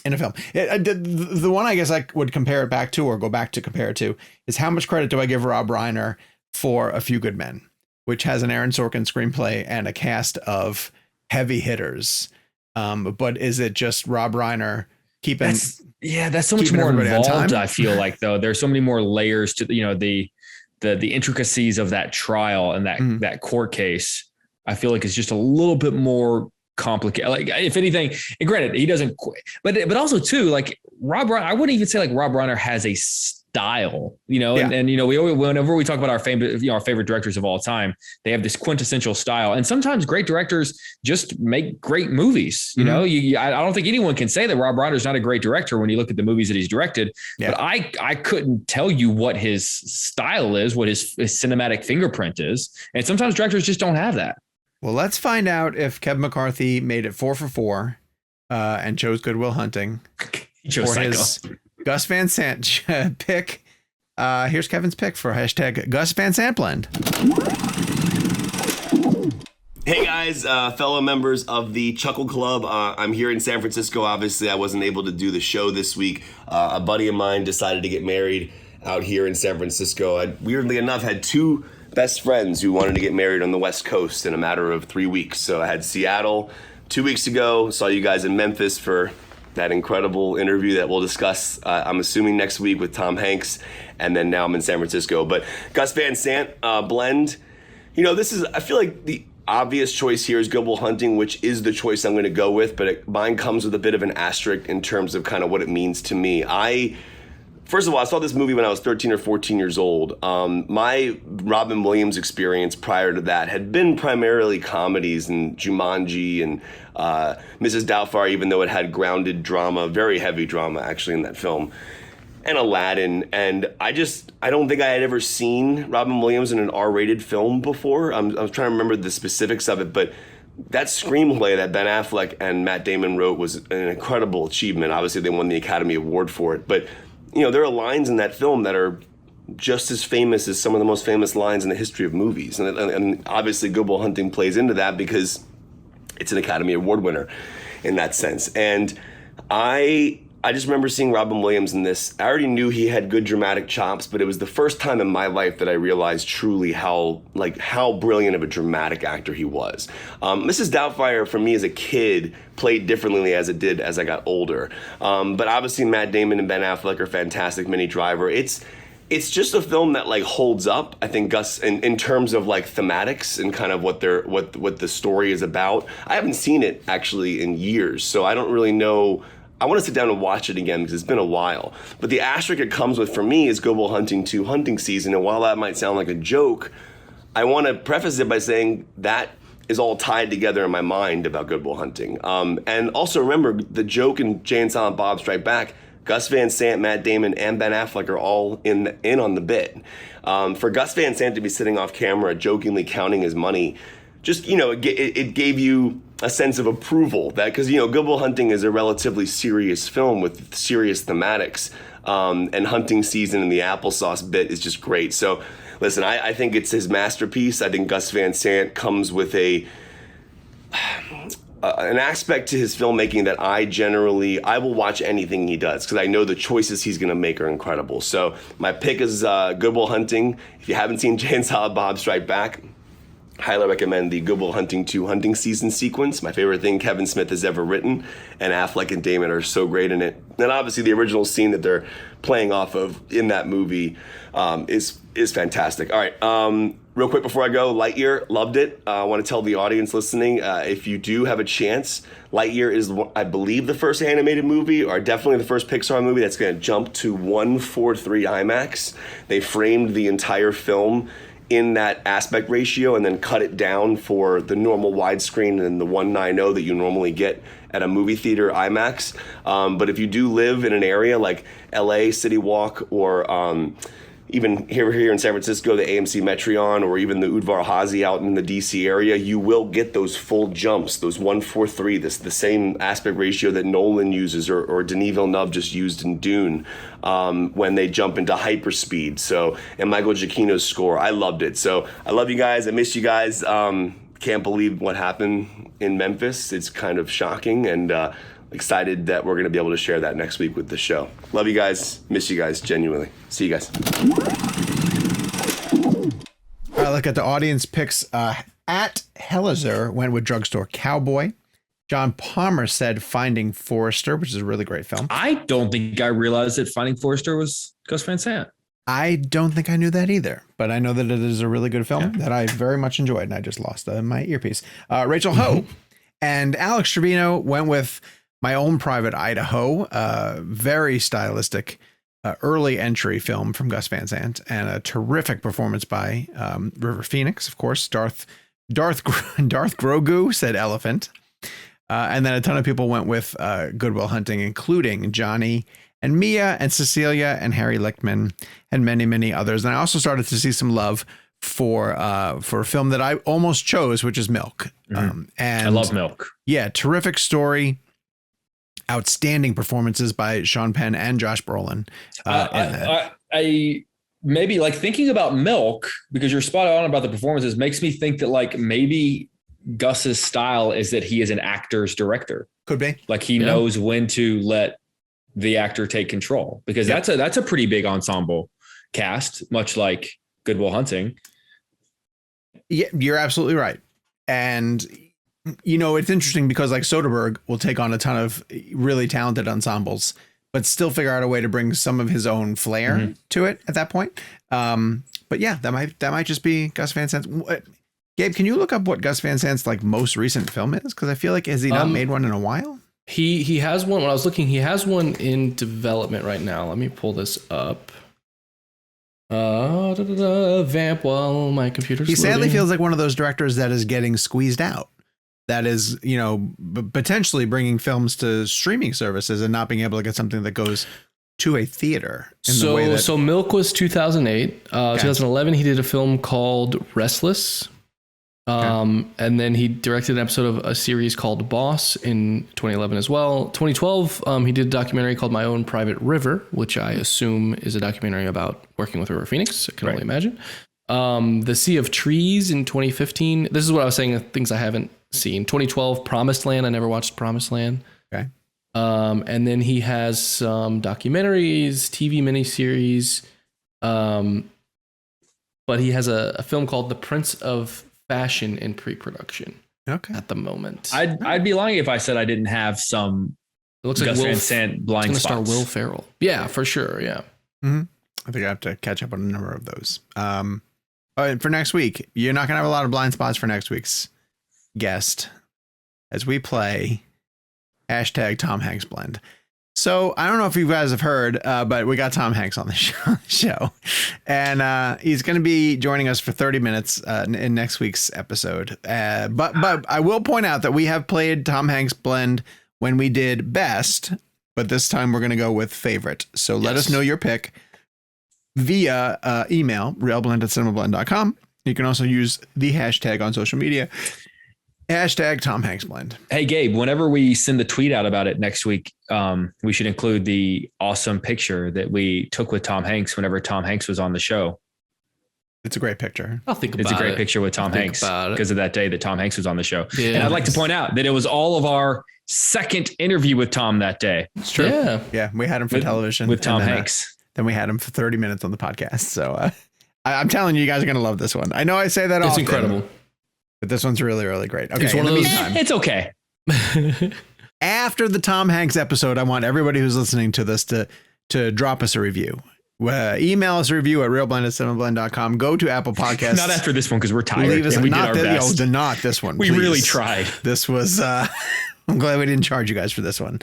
in a film. The one I guess I would compare it back to, or go back to compare it to, is how much credit do I give Rob Reiner for A Few Good Men, which has an Aaron Sorkin screenplay and a cast of heavy hitters. But is it just Rob Reiner keeping? That's so much more involved. I feel like though there's so many more layers to the intricacies of that trial and that court case. I feel like it's just a little bit more complicated. Like if anything, and granted, he doesn't, but also too, like Rob Reiner, I wouldn't even say like Rob Reiner has a style, and we always, whenever we talk about our favorite directors of all time, they have this quintessential style. And sometimes great directors just make great movies. I don't think anyone can say that Rob Reiner is not a great director when you look at the movies that he's directed, but I couldn't tell you what his style is, what his cinematic fingerprint is. And sometimes directors just don't have that. Well, let's find out if Kevin McCarthy made it 4 for 4 and chose Good Will Hunting for his Gus Van Sant pick. Here's Kevin's pick for hashtag Gus Van Sant Blend. Hey guys, fellow members of the Chuckle Club. I'm here in San Francisco. Obviously, I wasn't able to do the show this week. A buddy of mine decided to get married out here in San Francisco. I, weirdly enough, had two best friends who wanted to get married on the West Coast in a matter of 3 weeks. So I had Seattle 2 weeks ago, saw you guys in Memphis for that incredible interview that we'll discuss, I'm assuming next week with Tom Hanks, and then now I'm in San Francisco. But Gus Van Sant blend, I feel like the obvious choice here is Good Will Hunting, which is the choice I'm going to go with, but mine comes with a bit of an asterisk in terms of kind of what it means to me. First of all, I saw this movie when I was 13 or 14 years old. My Robin Williams experience prior to that had been primarily comedies and Jumanji and Mrs. Doubtfire, even though it had grounded drama, very heavy drama actually in that film, and Aladdin. And I don't think I had ever seen Robin Williams in an R-rated film before. I was trying to remember the specifics of it, but that screenplay that Ben Affleck and Matt Damon wrote was an incredible achievement. Obviously, they won the Academy Award for it, but there are lines in that film that are just as famous as some of the most famous lines in the history of movies. And obviously Good Will Hunting plays into that because it's an Academy Award winner. in that sense. And I just remember seeing Robin Williams in this. I already knew he had good dramatic chops, but it was the first time in my life that I realized truly how brilliant of a dramatic actor he was. Mrs. Doubtfire, for me as a kid, played differently as it did as I got older. But obviously Matt Damon and Ben Affleck are fantastic. Minnie Driver. It's just a film that like holds up. I think Gus in terms of like thematics and kind of what the story is about. I haven't seen it actually in years, so I don't really know. I want to sit down and watch it again because it's been a while. But the asterisk it comes with for me is Good Will Hunting 2 hunting season. And while that might sound like a joke, I want to preface it by saying that is all tied together in my mind about Good Will Hunting. And also remember the joke in Jay and Silent Bob Strike Back, Gus Van Sant, Matt Damon, and Ben Affleck are all in on the bit. For Gus Van Sant to be sitting off camera jokingly counting his money, just, it gave you a sense of approval that, because, Good Will Hunting is a relatively serious film with serious thematics, and hunting season and the applesauce bit is just great. So listen, I think it's his masterpiece. I think Gus Van Sant comes with an aspect to his filmmaking that I will watch anything he does because I know the choices he's going to make are incredible. So my pick is Good Will Hunting. If you haven't seen Jay and Silent Bob Strike Back, highly recommend the Good Will Hunting 2 hunting season sequence. My favorite thing Kevin Smith has ever written, and Affleck and Damon are so great in it. And obviously the original scene that they're playing off of in that movie is fantastic. All right, real quick before I go, Lightyear, loved it. I want to tell the audience listening, if you do have a chance, Lightyear is, I believe, the first animated movie, or definitely the first Pixar movie that's going to jump to 1:3 IMAX. They framed the entire film in that aspect ratio and then cut it down for the normal widescreen and the 190 that you normally get at a movie theater IMAX. But if you do live in an area like LA, City Walk, or even here in San Francisco, the AMC Metreon, or even the Udvar Hazy out in the DC area, you will get those full jumps, those 1:3, the same aspect ratio that Nolan uses or Denis Villeneuve just used in Dune when they jump into hyperspeed. So, and Michael Giacchino's score, I loved it. So I love you guys. I miss you guys. Can't believe what happened in Memphis. It's kind of shocking, and excited that we're going to be able to share that next week with the show. Love you guys. Miss you guys genuinely. See you guys. All right, look at the audience picks. At Hellizer went with Drugstore Cowboy. John Palmer said Finding Forrester, which is a really great film. I don't think I realized that Finding Forrester was Gus Van Sant. I don't think I knew that either, but I know that it is a really good film that I very much enjoyed, and I just lost my earpiece. Rachel Ho and Alex Trevino went with My Own Private Idaho, very stylistic early entry film from Gus Van Sant, and a terrific performance by River Phoenix, of course. Darth Grogu said Elephant. And then a ton of people went with Good Will Hunting, including Johnny and Mia and Cecilia and Harry Lichtman and many, many others. And I also started to see some love for a film that I almost chose, which is Milk. And I love Milk. Yeah, terrific story. Outstanding performances by Sean Penn and Josh Brolin. I maybe like thinking about Milk, because you're spot on about the performances, makes me think that like maybe Gus's style is that he is an actor's director. Could be. Like he knows when to let the actor take control, because that's a pretty big ensemble cast, much like Good Will Hunting. Yeah, you're absolutely right. And it's interesting because like Soderbergh will take on a ton of really talented ensembles, but still figure out a way to bring some of his own flair to it at that point. But yeah, that might just be Gus Van Sant. Gabe, can you look up what Gus Van Sant's like most recent film is? Because I feel like has he not made one in a while? He has one. When I was looking, he has one in development right now. Let me pull this up. Vamp while my computer's He sadly loading. feels like one of those directors that is getting squeezed out. That is, potentially bringing films to streaming services and not being able to get something that goes to a theater. So Milk was 2008. 2011, he did a film called Restless. And then he directed an episode of a series called Boss in 2011 as well. 2012, he did a documentary called My Own Private River, which I assume is a documentary about working with River Phoenix. I can only imagine. The Sea of Trees in 2015. This is what I was saying, things I haven't see, in 2012, Promised Land. I never watched Promised Land. Okay. And then he has some documentaries, TV miniseries. But he has a film called The Prince of Fashion in pre-production. Okay. At the moment. I'd be lying if I said I didn't have some. It looks Gus like Van Sant blind it's spots. gonna star Will Ferrell. Yeah, for sure. Yeah. Mm-hmm. I think I have to catch up on a number of those. And for next week, you're not gonna have a lot of blind spots for next week's guest as we play hashtag Tom Hanks blend. So I don't know if you guys have heard, but we got Tom Hanks on the show, and he's going to be joining us for 30 minutes in next week's episode. But I will point out that we have played Tom Hanks blend when we did best, but this time we're going to go with favorite. So let us know your pick via email, realblend@cinemablend.com. You can also use the hashtag on social media. Hashtag Tom Hanks blend. Hey, Gabe, whenever we send the tweet out about it next week, we should include the awesome picture that we took with Tom Hanks whenever Tom Hanks was on the show. It's a great picture. I'll think about it. It's a great picture with Tom Hanks because of that day that Tom Hanks was on the show. Yeah, and I'd like to point out that it was all of our second interview with Tom that day. It's true. Yeah, we had him for television. With Tom Hanks. Then we had him for 30 minutes on the podcast. So I'm telling you guys are going to love this one. I know I say that often. It's incredible. But this one's really, really great. Okay, it's one of those. It's okay. After the Tom Hanks episode, I want everybody who's listening to this to drop us a review. Email us a review at realblend@cinemablend.com. Go to Apple Podcasts. Not after this one because we're tired. Leave us and we did our best. Not this one. We please. really tried. This was. I'm glad we didn't charge you guys for this one.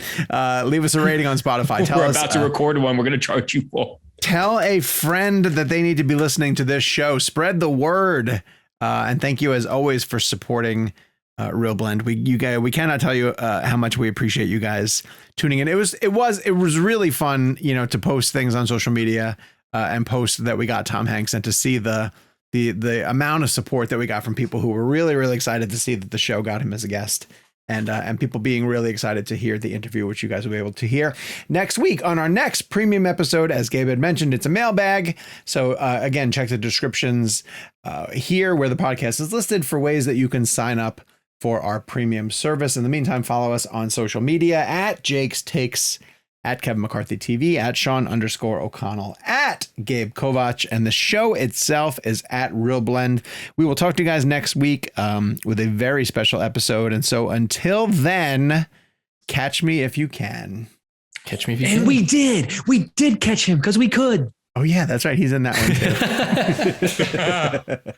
Leave us a rating on Spotify. We're about to record one. We're going to charge you for. Tell a friend that they need to be listening to this show. Spread the word. And thank you as always for supporting Real Blend. We cannot tell you how much we appreciate you guys tuning in. It was really fun, to post things on social media and post that we got Tom Hanks and to see the amount of support that we got from people who were really, really excited to see that the show got him as a guest. And people being really excited to hear the interview, which you guys will be able to hear next week on our next premium episode. As Gabe had mentioned, it's a mailbag. So again, check the descriptions here where the podcast is listed for ways that you can sign up for our premium service. In the meantime, follow us on social media at Jake's Takes, at Kevin McCarthy TV, at Sean_O'Connell, at Gabe Kovac, and the show itself is at Real Blend. We will talk to you guys next week with a very special episode. And so until then, catch me if you can. Catch me if you can. And we did catch him because we could. Oh yeah, that's right. He's in that one too.